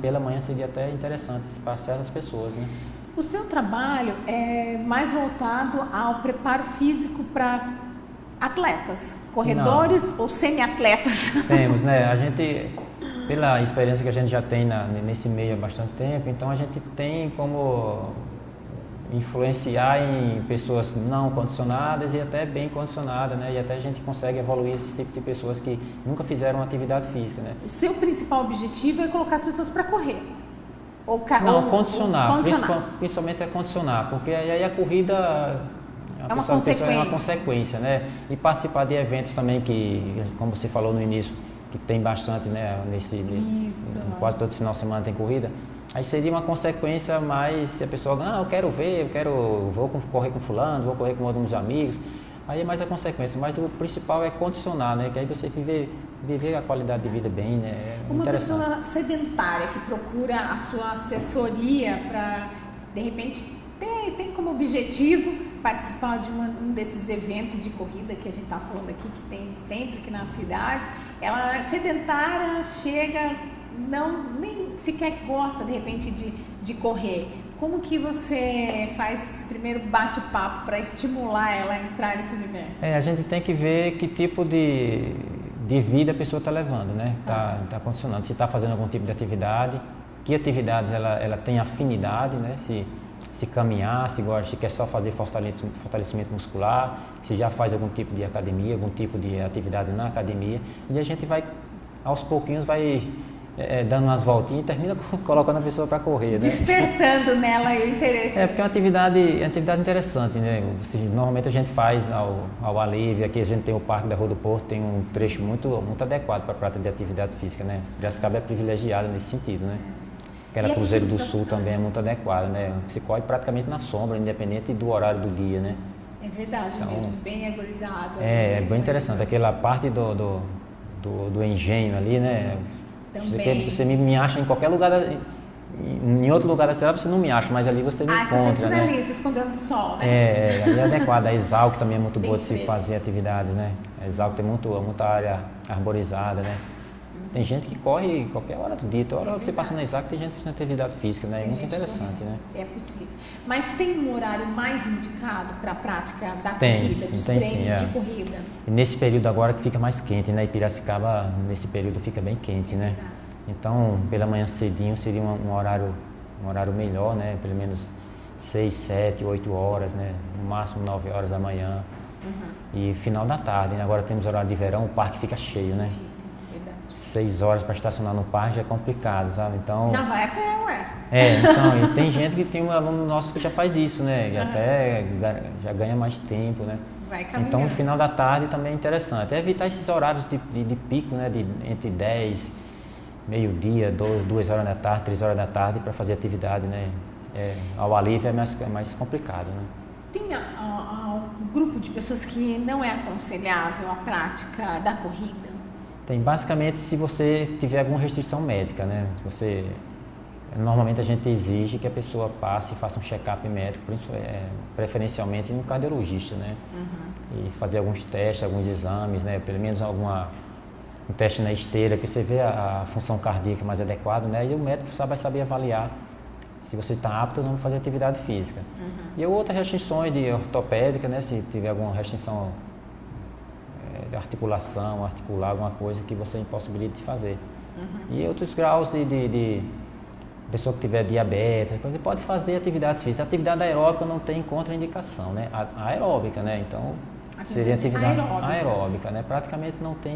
pela manhã seria até interessante para certas pessoas, né? O seu trabalho é mais voltado ao preparo físico para atletas, corredores ou semi-atletas? Temos, né? A gente, pela experiência que a gente já tem nesse meio há bastante tempo, então a gente tem como influenciar em pessoas não condicionadas e até bem condicionadas, né? E até a gente consegue evoluir esse tipo de pessoas que nunca fizeram atividade física, né? O seu principal objetivo é colocar as pessoas para correr? Condicionar. Principalmente é condicionar, porque aí a corrida é uma consequência, né? E participar de eventos também que, como você falou no início, que tem bastante, né? Quase todo final de semana tem corrida. Aí seria uma consequência mais se a pessoa, eu quero ver, vou correr com fulano, vou correr com alguns amigos. Aí é mais a consequência, mas o principal é condicionar, né? Que aí você viver a qualidade de vida bem, né? Uma pessoa sedentária que procura a sua assessoria para, de repente, tem como objetivo participar de um desses eventos de corrida que a gente está falando aqui, que tem sempre aqui na cidade. Ela é sedentária, chega... nem sequer gosta de repente de correr. Como que você faz esse primeiro bate-papo para estimular ela a entrar nesse universo? A gente tem que ver que tipo de vida a pessoa está levando, né? Tá condicionando. Se está fazendo algum tipo de atividade, que atividades ela tem afinidade, né? Se caminhar, se quer só fazer fortalecimento muscular, se já faz algum tipo de academia, algum tipo de atividade na academia. E a gente vai, aos pouquinhos, dando umas voltinhas e termina colocando a pessoa para correr, né? Despertando nela o interesse. Porque é uma atividade interessante, né? Normalmente a gente faz ao ar livre. Aqui a gente tem o Parque da Rua do Porto, tem um trecho muito adequado para a prática de atividade física, né? Piracicaba é privilegiada nesse sentido, né? Aquela Cruzeiro do Sul também é muito adequada, né? Se corre praticamente na sombra, independente do horário do dia, né? É verdade, então, mesmo, bem arborizado. É bem interessante. Aquela parte do engenho ali, né? Você me acha em qualquer lugar, em outro lugar da cidade você não me acha, mas ali você me encontra, você sempre né? ali, se escondendo do sol, né? Ali é adequado. A Exalc também é muito boa de se fazer atividades, né? A Exalc tem muita área arborizada, né? Tem gente que corre qualquer hora do dia, toda hora que você passa na Exalc tem gente fazendo atividade física, né? É muito interessante, né? É possível. Mas tem um horário mais indicado para a prática da corrida, dos treinos de corrida? E nesse período agora que fica mais quente, né? E Piracicaba, nesse período, fica bem quente, né? Então, pela manhã cedinho seria um horário melhor, né? Pelo menos 6, 7, 8 horas, né? No máximo 9 horas da manhã. E final da tarde, né? Agora temos horário de verão, o parque fica cheio, né? 6 horas para estacionar no parque já é complicado, sabe? Então, já vai a pé, ué. Então, e tem gente que tem um aluno nosso que já faz isso, né? E até já ganha mais tempo, né? Vai caminhando. Então, no final da tarde também é interessante. É evitar esses horários de pico, né? Entre 10, meio-dia, 2 horas da tarde, 3 horas da tarde para fazer atividade, né? Ao ar livre é mais complicado, né? Tem um grupo de pessoas que não é aconselhável a prática da corrida? Tem, basicamente, se você tiver alguma restrição médica, né? Normalmente a gente exige que a pessoa passe e faça um check-up médico, preferencialmente no cardiologista, né? E fazer alguns testes, alguns exames, né? Pelo menos um teste na esteira, que você vê a função cardíaca mais adequada, né? E o médico vai saber avaliar se você está apto ou não para fazer atividade física. E outras restrições de ortopédica, né? Se tiver alguma restrição de articulação, articular, alguma coisa que você impossibilite de fazer. E outros graus de pessoa que tiver diabetes, você pode fazer atividades físicas. A atividade aeróbica não tem contraindicação, né? A aeróbica, né? Então, seria atividade aeróbica, né? Praticamente não tem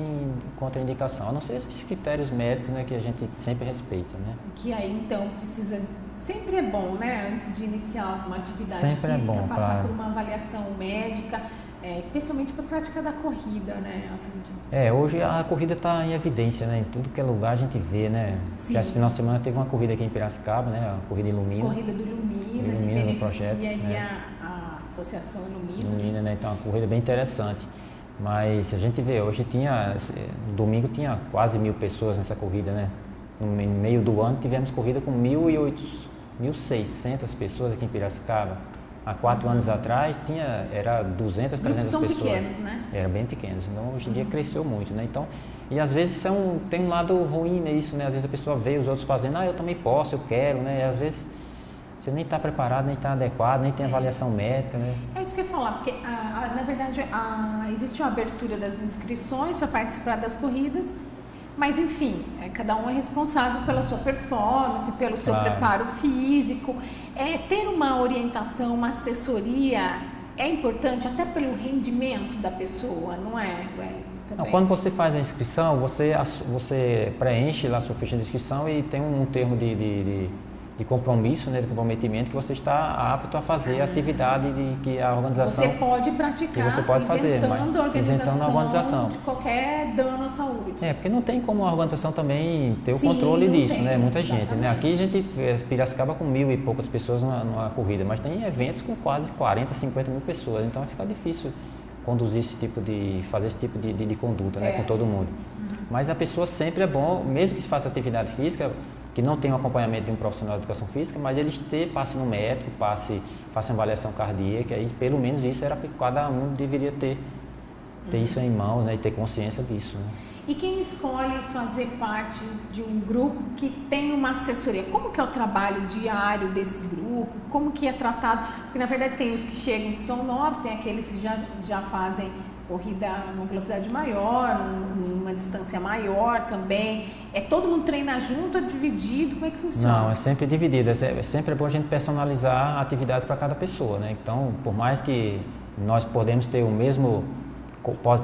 contraindicação, a não ser esses critérios médicos, né? Que a gente sempre respeita, né? Que aí, então, sempre é bom, né? Antes de iniciar alguma atividade sempre física, é bom, passar por uma avaliação médica, especialmente para a prática da corrida, né? Eu acredito. Hoje a corrida está em evidência, né? Em tudo que é lugar a gente vê, né? Sim. Já esse final de semana teve uma corrida aqui em Piracicaba, né? A corrida Ilumina. Corrida do Ilumina, que beneficia projeto, aí a Associação Ilumina. Né? Então, é uma corrida bem interessante. Mas a gente vê, hoje domingo tinha quase 1.000 pessoas nessa corrida, né? No meio do ano tivemos corrida com 1.600 pessoas aqui em Piracicaba. Há 4 anos atrás era 200, 300 pessoas. Pequenos, né? Era bem pequenos. Então, hoje em dia cresceu muito, né? Então, e às vezes tem um lado ruim nisso, né? Às vezes a pessoa vê os outros fazendo, eu também posso, eu quero, né? E às vezes você nem está preparado, nem está adequado, nem tem avaliação médica, né? É isso que eu ia falar, porque na verdade existe uma abertura das inscrições para participar das corridas, mas enfim, cada um é responsável pela sua performance, pelo seu preparo físico. Ter uma orientação, uma assessoria é importante até pelo rendimento da pessoa, não é, Wellington? Não, quando você faz a inscrição, você preenche lá a sua ficha de inscrição e tem um termo de compromisso, né, de comprometimento que você está apto a fazer a atividade que a organização... Você pode praticar, que você pode fazer, isentando a organização de qualquer dano à saúde. Porque não tem como a organização também ter o controle disso, né? Muita gente, né? Aqui a gente, Piracicaba com 1.000 e poucas pessoas numa corrida, mas tem eventos com quase 40, 50 mil pessoas, então fica difícil fazer esse tipo de conduta, né, com todo mundo. Mas a pessoa sempre é bom, mesmo que se faça atividade física, que não tem um acompanhamento de um profissional de educação física, mas eles passe no médico, façam uma avaliação cardíaca, e pelo menos isso era que cada um deveria ter isso em mãos, né, e ter consciência disso. Né? E quem escolhe fazer parte de um grupo que tem uma assessoria? Como que é o trabalho diário desse grupo? Como que é tratado? Porque na verdade tem os que chegam que são novos, tem aqueles que já fazem corrida numa velocidade maior, numa distância maior também. É todo mundo treina junto, é dividido? Como é que funciona? Não, é sempre dividido. É sempre bom a gente personalizar a atividade para cada pessoa, né? Então, por mais que nós podemos ter o mesmo,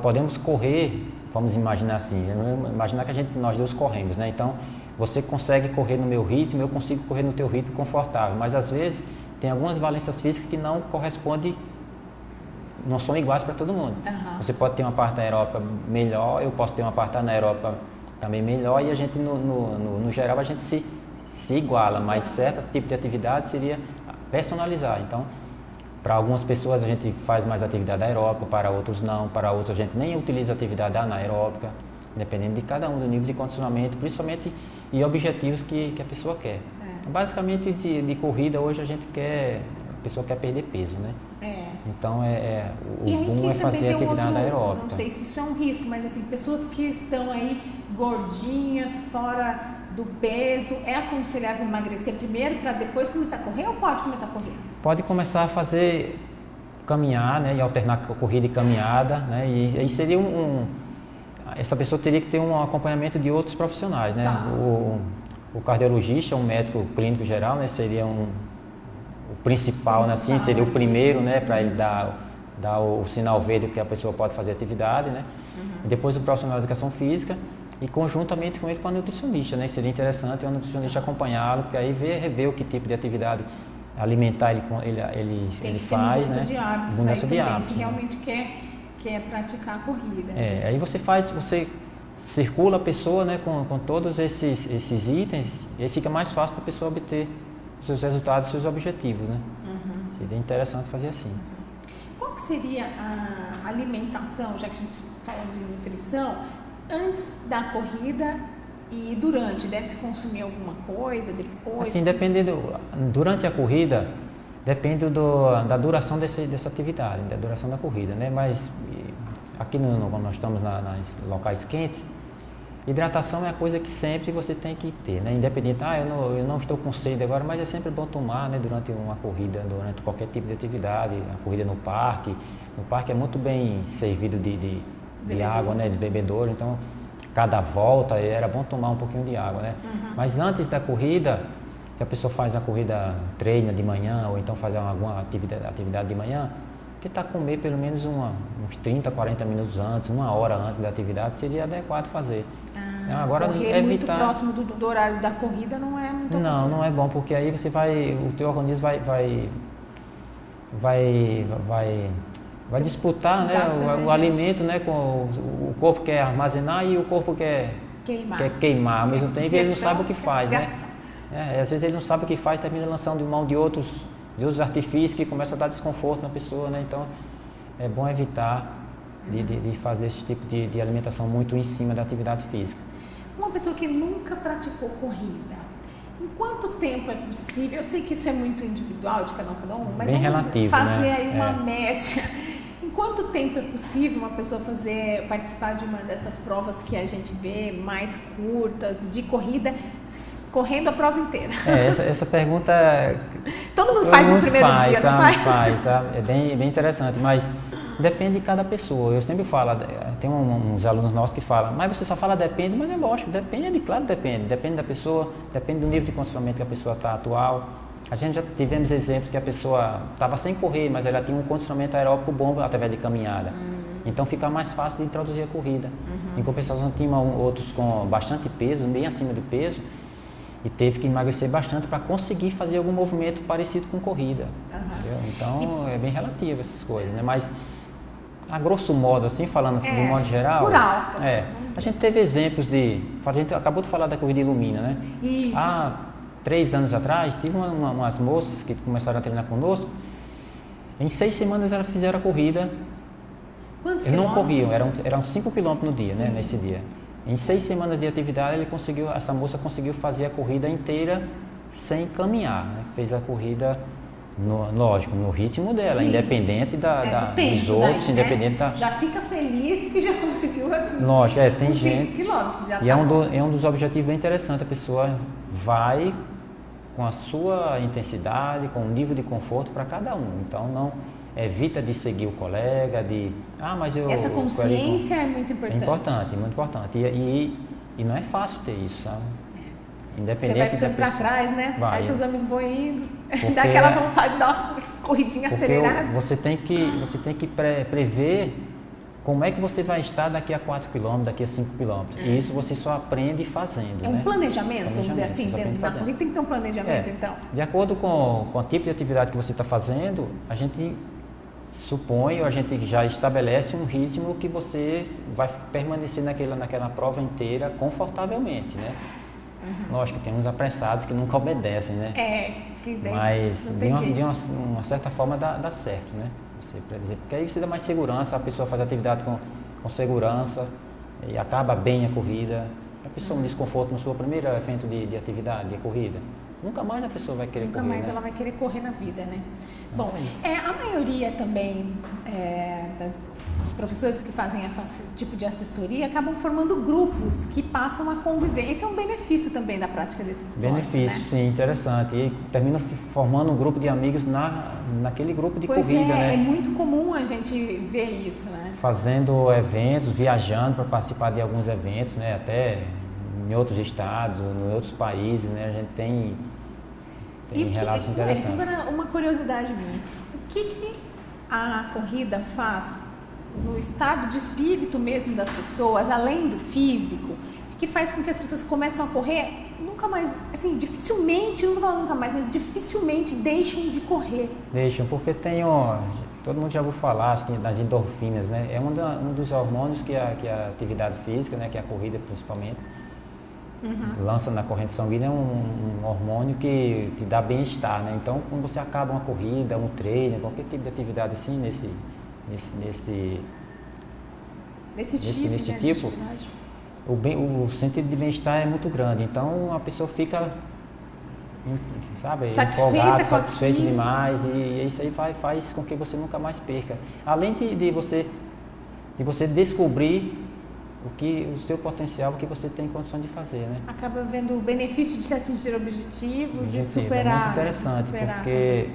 podemos correr, vamos imaginar assim, imaginar que nós dois corremos, né? Então, você consegue correr no meu ritmo, eu consigo correr no teu ritmo confortável, mas às vezes tem algumas valências físicas que não correspondem, não são iguais para todo mundo. Uhum. Você pode ter uma parte aeróbica melhor, eu posso ter uma parte anaeróbica também melhor, e a gente, no geral, a gente se iguala, mas certo tipo de atividade seria personalizar. Então, para algumas pessoas a gente faz mais atividade aeróbica, para outros não, para outros a gente nem utiliza atividade anaeróbica, dependendo de cada um, do nível de condicionamento, principalmente e objetivos que a pessoa quer. Basicamente, de corrida, hoje a pessoa quer perder peso, né? Então, o bom é fazer atividade aeróbica. Não sei se isso é um risco, mas assim, pessoas que estão aí gordinhas, fora do peso, é aconselhável emagrecer primeiro para depois começar a correr ou pode começar a correr? Pode começar a fazer caminhar, né, e alternar corrida e caminhada, né, e aí seria essa pessoa teria que ter um acompanhamento de outros profissionais, né? Tá. O cardiologista, um médico clínico geral, né, seria o principal, né, assim, seria o primeiro, né, para ele dar o sinal verde que a pessoa pode fazer atividade, né? E depois o profissional de educação física e conjuntamente com ele com a nutricionista, né? Seria interessante o nutricionista acompanhá-lo, porque aí ver o que tipo de atividade alimentar ele faz, né? Mudança de hábitos. Se realmente quer praticar a corrida. Aí você circula a pessoa, né, com todos esses itens, e aí fica mais fácil da pessoa obter os seus resultados, os seus objetivos, né? Seria interessante fazer assim. Qual que seria a alimentação, já que a gente fala de nutrição, antes da corrida e durante? Deve-se consumir alguma coisa depois? Assim, durante a corrida, depende da duração dessa atividade, da duração da corrida, né? Mas aqui quando nós estamos nos locais quentes, hidratação é a coisa que sempre você tem que ter, né? Independente, eu não estou com sede agora, mas é sempre bom tomar, né? Durante uma corrida, durante qualquer tipo de atividade, a corrida no parque. No parque é muito bem servido de água, né? De bebedouro, então cada volta era bom tomar um pouquinho de água, né? Mas antes da corrida, se a pessoa faz a corrida, treina de manhã ou então faz alguma atividade de manhã, tentar comer pelo menos uns 30, 40 minutos antes, uma hora antes da atividade, seria adequado fazer. Agora, correr muito próximo do horário da corrida não é muito bom. Não é bom, porque aí o teu organismo vai disputar, né, o alimento, né, com o corpo quer armazenar e o corpo quer queimar. Ao mesmo tempo ele não sabe o que faz, né? Às vezes ele não sabe o que faz, termina lançando mão de outros artifícios que começam a dar desconforto na pessoa, né? Então é bom evitar de fazer esse tipo de alimentação muito em cima da atividade física. Uma pessoa que nunca praticou corrida, em quanto tempo é possível? Eu sei que isso é muito individual de cada um, mas bem vamos relativo, fazer, né? Aí uma média. Em quanto tempo é possível uma pessoa participar de uma dessas provas que a gente vê mais curtas de corrida, correndo a prova inteira? Essa pergunta todo mundo faz no primeiro dia, não faz? Faz, é bem interessante, mas depende de cada pessoa. Eu sempre falo, tem uns alunos nossos que falam, mas você só fala depende, mas é lógico, depende, claro depende. Depende da pessoa, depende do nível de condicionamento que a pessoa está atual. A gente já tivemos exemplos que a pessoa estava sem correr, mas ela tinha um condicionamento aeróbico bom através de caminhada. Então fica mais fácil de introduzir a corrida. Em compensação, tinha outros com bastante peso, bem acima do peso, e teve que emagrecer bastante para conseguir fazer algum movimento parecido com corrida. Então é bem relativo essas coisas, né? Mas a grosso modo, assim, falando assim, de modo geral, por alto, a gente teve exemplos a gente acabou de falar da corrida Ilumina, né? Isso. Há 3 anos atrás, tive umas moças que começaram a treinar conosco, em 6 semanas elas fizeram a corrida. Quantos eles não quilômetros? corriam, eram 5 quilômetros no dia, né, nesse dia. Em 6 semanas de atividade, essa moça conseguiu fazer a corrida inteira sem caminhar, né? Fez a corrida Lógico, no ritmo dela, Sim. independente do tempo, dos outros, daí, independente da... Já fica feliz que já conseguiu Lógico, tem os 5 gente... quilômetros. Já E é um dos objetivos bem interessantes, a pessoa vai com a sua intensidade, com o nível de conforto para cada um. Então, não evita de seguir o colega, Essa consciência é muito importante. É importante, muito importante. E não é fácil ter isso, sabe? Independente Você vai ficando para trás, né? Aí seus amigos vão indo, dá aquela vontade de dar uma corridinha acelerada. Você tem que prever como é que você vai estar daqui a 4 km, daqui a 5 km. E isso você só aprende fazendo. É um planejamento, vamos dizer assim, dentro da corrida tem que ter um planejamento, então. De acordo com o tipo de atividade que você está fazendo, a gente supõe, ou a gente já estabelece um ritmo que você vai permanecer naquela prova inteira confortavelmente, né? Lógico que tem uns apressados que nunca obedecem, né? Mas de uma certa forma dá certo, né? Porque aí você dá mais segurança, a pessoa faz a atividade com segurança e acaba bem a corrida. A pessoa um desconforto no seu primeiro evento de atividade, de corrida, nunca mais a pessoa vai querer correr. Nunca mais ela vai querer correr na vida, né? Bom, a maioria também dos professores que fazem esse tipo de assessoria acabam formando grupos que passam a conviver. Esse é um benefício também da prática desse esporte, benefício, né? Sim, interessante. E termina formando um grupo de amigos naquele grupo de corrida, né? É muito comum a gente ver isso, né? Fazendo eventos, viajando para participar de alguns eventos, né? Até em outros estados, em outros países, né? A gente tem relatos interessantes. Agora, uma curiosidade minha. O que a corrida faz no estado de espírito mesmo das pessoas, além do físico, que faz com que as pessoas comecem a correr nunca mais, assim, dificilmente, não vou falar nunca mais, mas dificilmente deixam de correr? Deixam, porque todo mundo já ouviu falar, acho que das endorfinas, né? É um dos hormônios que a atividade física, né? Que é a corrida principalmente, lança na corrente sanguínea, é um hormônio que te dá bem-estar, né? Então, quando você acaba uma corrida, um treino, qualquer tipo de atividade assim, nesse tipo, o sentido de bem-estar é muito grande. Então, a pessoa fica, sabe, empolgada, satisfeita demais, e isso aí faz com que você nunca mais perca. Além de você descobrir o seu potencial, o que você tem condição de fazer, né? Acaba vendo o benefício de se atingir objetivos e superar. É muito interessante, porque também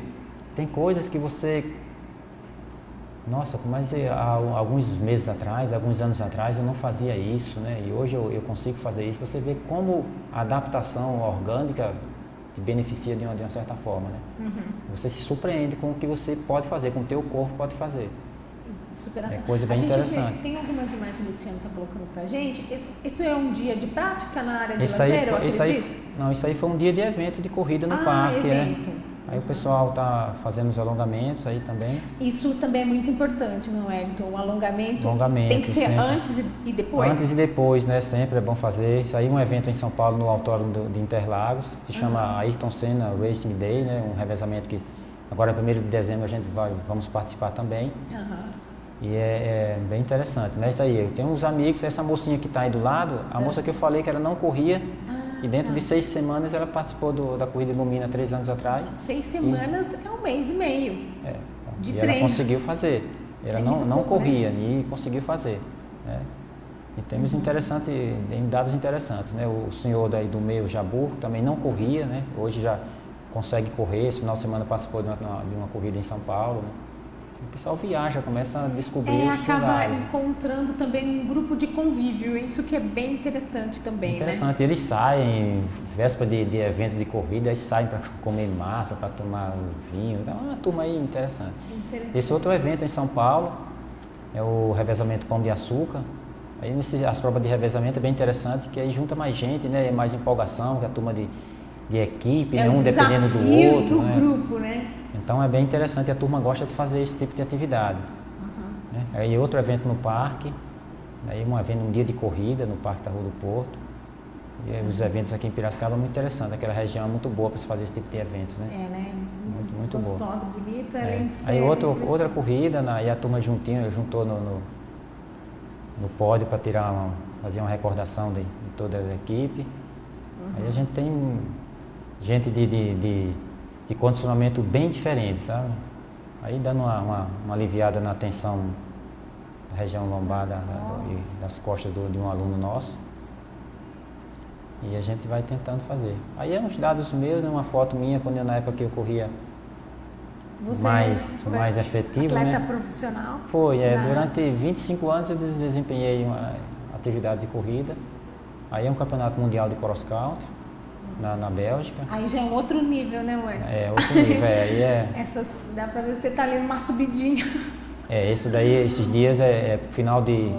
tem coisas que você... Nossa, mas há alguns meses atrás, alguns anos atrás, eu não fazia isso, né? E hoje eu consigo fazer isso. Você vê como a adaptação orgânica te beneficia de uma certa forma, né? Você se surpreende com o que você pode fazer, com o teu corpo pode fazer. Superação. É coisa bem interessante. Tem algumas imagens que o Luciano está colocando pra gente. Isso é um dia de prática na área de lazer, eu acredito? Isso aí foi um dia de evento de corrida no parque, evento. Né? Aí o pessoal está fazendo os alongamentos aí também. Isso também é muito importante, não é, Elton? O alongamento tem que ser sempre antes e depois? Antes e depois, né? Sempre é bom fazer. Isso aí é um evento em São Paulo, no Autódromo de Interlagos, que chama Ayrton Senna Racing Day, né? Um revezamento que agora, 1º de dezembro, vamos participar também. E é bem interessante, né? Isso aí, eu tenho uns amigos, essa mocinha que está aí do lado, a moça que eu falei que ela não corria, e dentro de 6 semanas ela participou da Corrida Ilumina 3 anos atrás. 6 semanas é 1 mês e meio de treino. Ela conseguiu fazer. Ela não corria, né? E conseguiu fazer. Né? E temos dados interessantes, né? O senhor daí do meio, Jabu, também não corria, né? Hoje já consegue correr. Esse final de semana participou de uma corrida em São Paulo, né? O pessoal viaja, começa a descobrir os acaba lugares. Encontrando também um grupo de convívio, isso que é bem interessante também, interessante, né? Eles saem, véspera de eventos de corrida, eles saem para comer massa, para tomar vinho, então é uma turma aí interessante. Esse outro evento em São Paulo é o revezamento Pão de Açúcar. Aí as provas de revezamento é bem interessante, que aí junta mais gente, né? É mais empolgação, que a turma de equipe, né? Um dependendo do outro. Do grupo, né? Então é bem interessante, a turma gosta de fazer esse tipo de atividade. Né? Aí outro evento no parque, aí um dia de corrida no Parque da Rua do Porto. E aí, os eventos aqui em Piracicaba é muito interessante, aquela região é muito boa para se fazer esse tipo de eventos, né? Né? Muito boa. Gostosa, bonita, Aí outra corrida, aí a turma juntou no pódio para fazer uma recordação de toda a equipe. Aí a gente tem gente de condicionamento bem diferente, sabe? Aí dando uma aliviada na tensão da região lombar das costas de um aluno nosso. E a gente vai tentando fazer. Aí é uns dados meus, né, uma foto minha, na época que eu corria mais efetivo. Atleta, né? Profissional? Foi, durante 25 anos eu desempenhei uma atividade de corrida. Aí é um campeonato mundial de cross country, na Bélgica. Aí já é um outro nível, né, Wellington? É, outro nível, Dá pra ver que você tá ali numa subidinha. Esse daí, esses dias é final de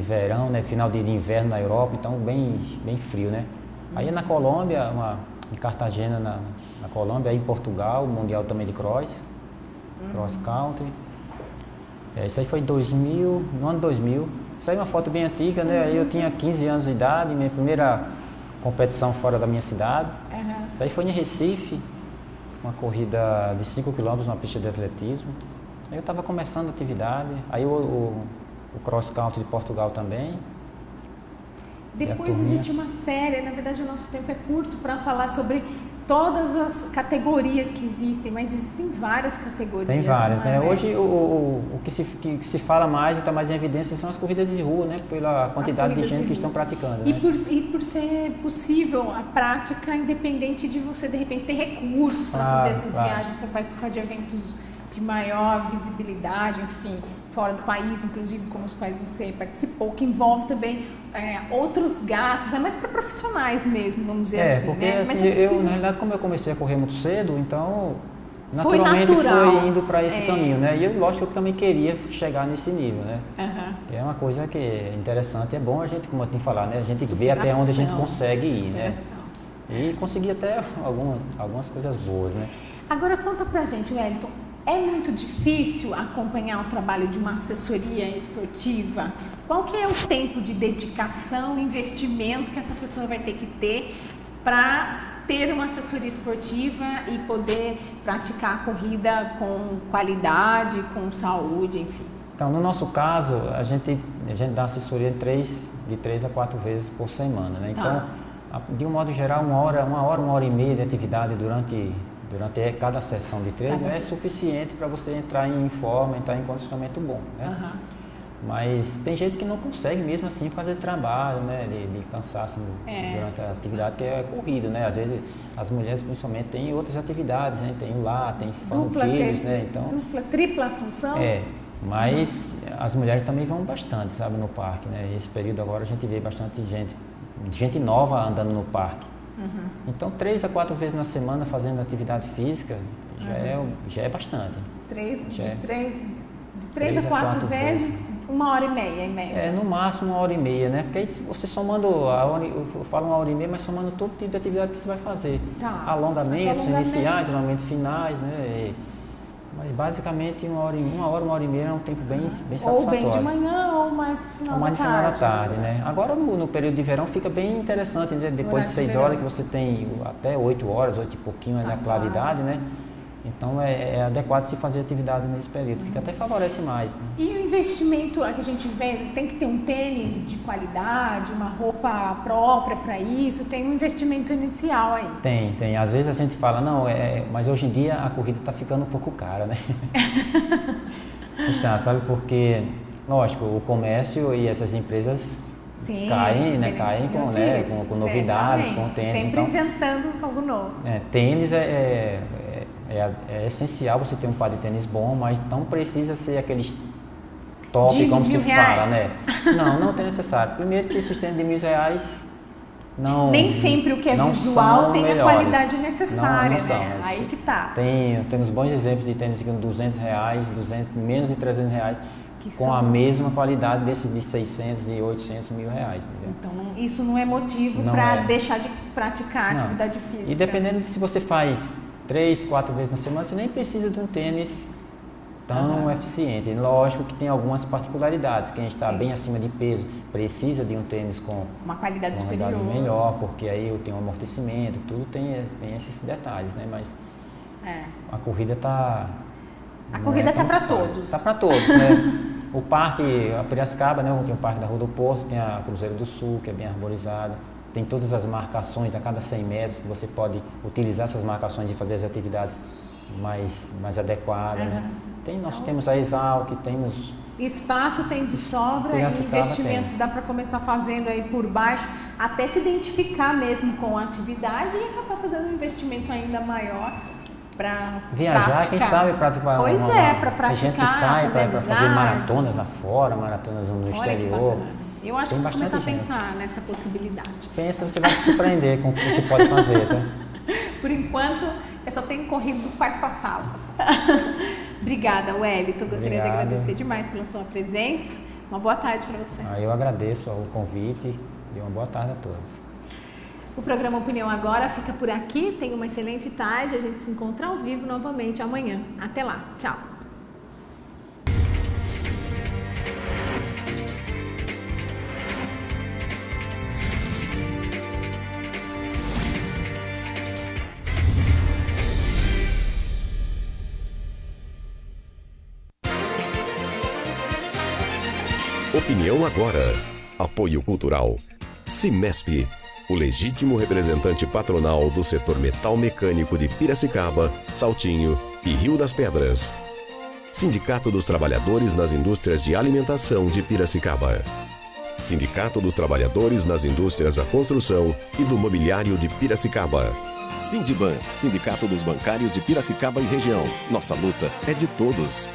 verão, né? Final de inverno na Europa, então bem frio, né? Aí na Colômbia, em Cartagena, na Colômbia, aí em Portugal, o Mundial também de cross country. Isso aí foi no ano 2000. Isso aí é uma foto bem antiga, né? Aí eu tinha 15 anos de idade, minha primeira competição fora da minha cidade. Isso aí foi em Recife, uma corrida de 5 km numa pista de atletismo. Aí eu estava começando a atividade, aí o cross country de Portugal também. Depois existe uma série, na verdade o nosso tempo é curto para falar sobre todas as categorias que existem, mas existem várias categorias. Tem várias, né? Hoje o que se fala mais e está mais em evidência são as corridas de rua, né? Pela quantidade de gente que estão praticando. E por ser possível a prática, independente de você de repente ter recursos para fazer essas viagens, para participar de eventos de maior visibilidade, enfim, fora do país, inclusive como os quais você participou, que envolve também outros gastos, é mais para profissionais mesmo, vamos dizer assim, porque, né? Assim, eu, na realidade, como eu comecei a correr muito cedo, então, naturalmente foi indo para esse caminho, né? E eu, lógico, eu também queria chegar nesse nível, né? É uma coisa que é interessante, é bom a gente, como eu tinha falado, né? A gente vê até onde a gente consegue ir, né? E conseguir até algumas coisas boas, né? Agora conta pra gente, Wellington, é muito difícil acompanhar o trabalho de uma assessoria esportiva? Qual que é o tempo de dedicação, investimento que essa pessoa vai ter que ter para ter uma assessoria esportiva e poder praticar a corrida com qualidade, com saúde, enfim? Então, no nosso caso, a gente dá assessoria de 3 a 4 vezes por semana, né? Então, de um modo geral, uma hora e meia de atividade durante cada sessão de treino é suficiente para você entrar em forma, entrar em condicionamento bom, né? Mas tem gente que não consegue mesmo assim fazer trabalho, né, de cansaço durante a atividade que é corrida, né? Às vezes as mulheres principalmente têm outras atividades, né? Tem o lar, tem filhos, né? Então, dupla, tripla função? Mas as mulheres também vão bastante, sabe, no parque, né? E esse período agora a gente vê bastante gente nova andando no parque. Então 3 a 4 vezes na semana fazendo atividade física já é bastante. De 3 a 4 vezes, 1h30 em média? No máximo 1h30, né? Porque aí você somando, eu falo 1h30, mas somando todo tipo de atividade que você vai fazer. Alongamentos iniciais, alongamentos finais, né? Mas basicamente 1h30 é um tempo bem satisfatório. Ou bem de manhã ou mais pro final da tarde. Final da tarde, né? Agora no período de verão fica bem interessante, né? Depois de 6 horas que você tem até 8 horas, 8 e pouquinho na claridade, né? Então é adequado se fazer atividade nesse período, que até favorece mais. Né? E o investimento que a gente vê, tem que ter um tênis de qualidade, uma roupa própria para isso, tem um investimento inicial aí? Tem. Às vezes a gente fala, mas hoje em dia a corrida está ficando um pouco cara, né? Sabe, porque, lógico, o comércio e essas empresas caem com novidades, com tênis. Sempre inventando algo novo. Tênis é essencial você ter um par de tênis bom, mas não precisa ser aqueles top, como se fala, né? Não tem necessário. Primeiro que esses tênis de R$ 1.000 nem sempre o que é visual tem a qualidade necessária, né? Aí que tá. Temos bons exemplos de tênis de R$200, menos de R$300, com a mesma qualidade desses de 600, de 800, R$1.000. Então, isso não é motivo para deixar de praticar atividade física. E dependendo de se você faz 3, 4 vezes na semana, você nem precisa de um tênis tão eficiente. Lógico que tem algumas particularidades. Quem está bem acima de peso precisa de um tênis com uma qualidade superior, melhor, porque aí tem um amortecimento, tudo tem esses detalhes, né? Mas a corrida está... A corrida está para todos. Está para todos, né? O parque, a Piracicaba, né? Tem o Parque da Rua do Porto, tem a Cruzeiro do Sul, que é bem arborizado. tem todas as marcações a cada 100 metros, que você pode utilizar essas marcações e fazer as atividades mais adequadas, né? Nós temos a Exalc, temos... Espaço tem de sobra e investimento dá para começar fazendo aí por baixo, até se identificar mesmo com a atividade e acabar fazendo um investimento ainda maior para viajar, praticar. Quem sabe praticar. Para praticar, a gente sai para fazer maratonas lá fora, maratonas no exterior. Eu acho que vou começar a pensar nessa possibilidade. Pensa, você vai se surpreender com o que você pode fazer, tá? Por enquanto, eu só tenho corrido do quarto para a sala. Obrigada, Wellington. Gostaria de agradecer demais pela sua presença. Uma boa tarde para você. Eu agradeço o convite e uma boa tarde a todos. O programa Opinião Agora fica por aqui. Tenha uma excelente tarde. A gente se encontra ao vivo novamente amanhã. Até lá. Tchau. Opinião Agora. Apoio Cultural. Cimesp, o legítimo representante patronal do setor metal mecânico de Piracicaba, Saltinho e Rio das Pedras. Sindicato dos Trabalhadores nas Indústrias de Alimentação de Piracicaba. Sindicato dos Trabalhadores nas Indústrias da Construção e do Mobiliário de Piracicaba. Sindiban, Sindicato dos Bancários de Piracicaba e Região. Nossa luta é de todos.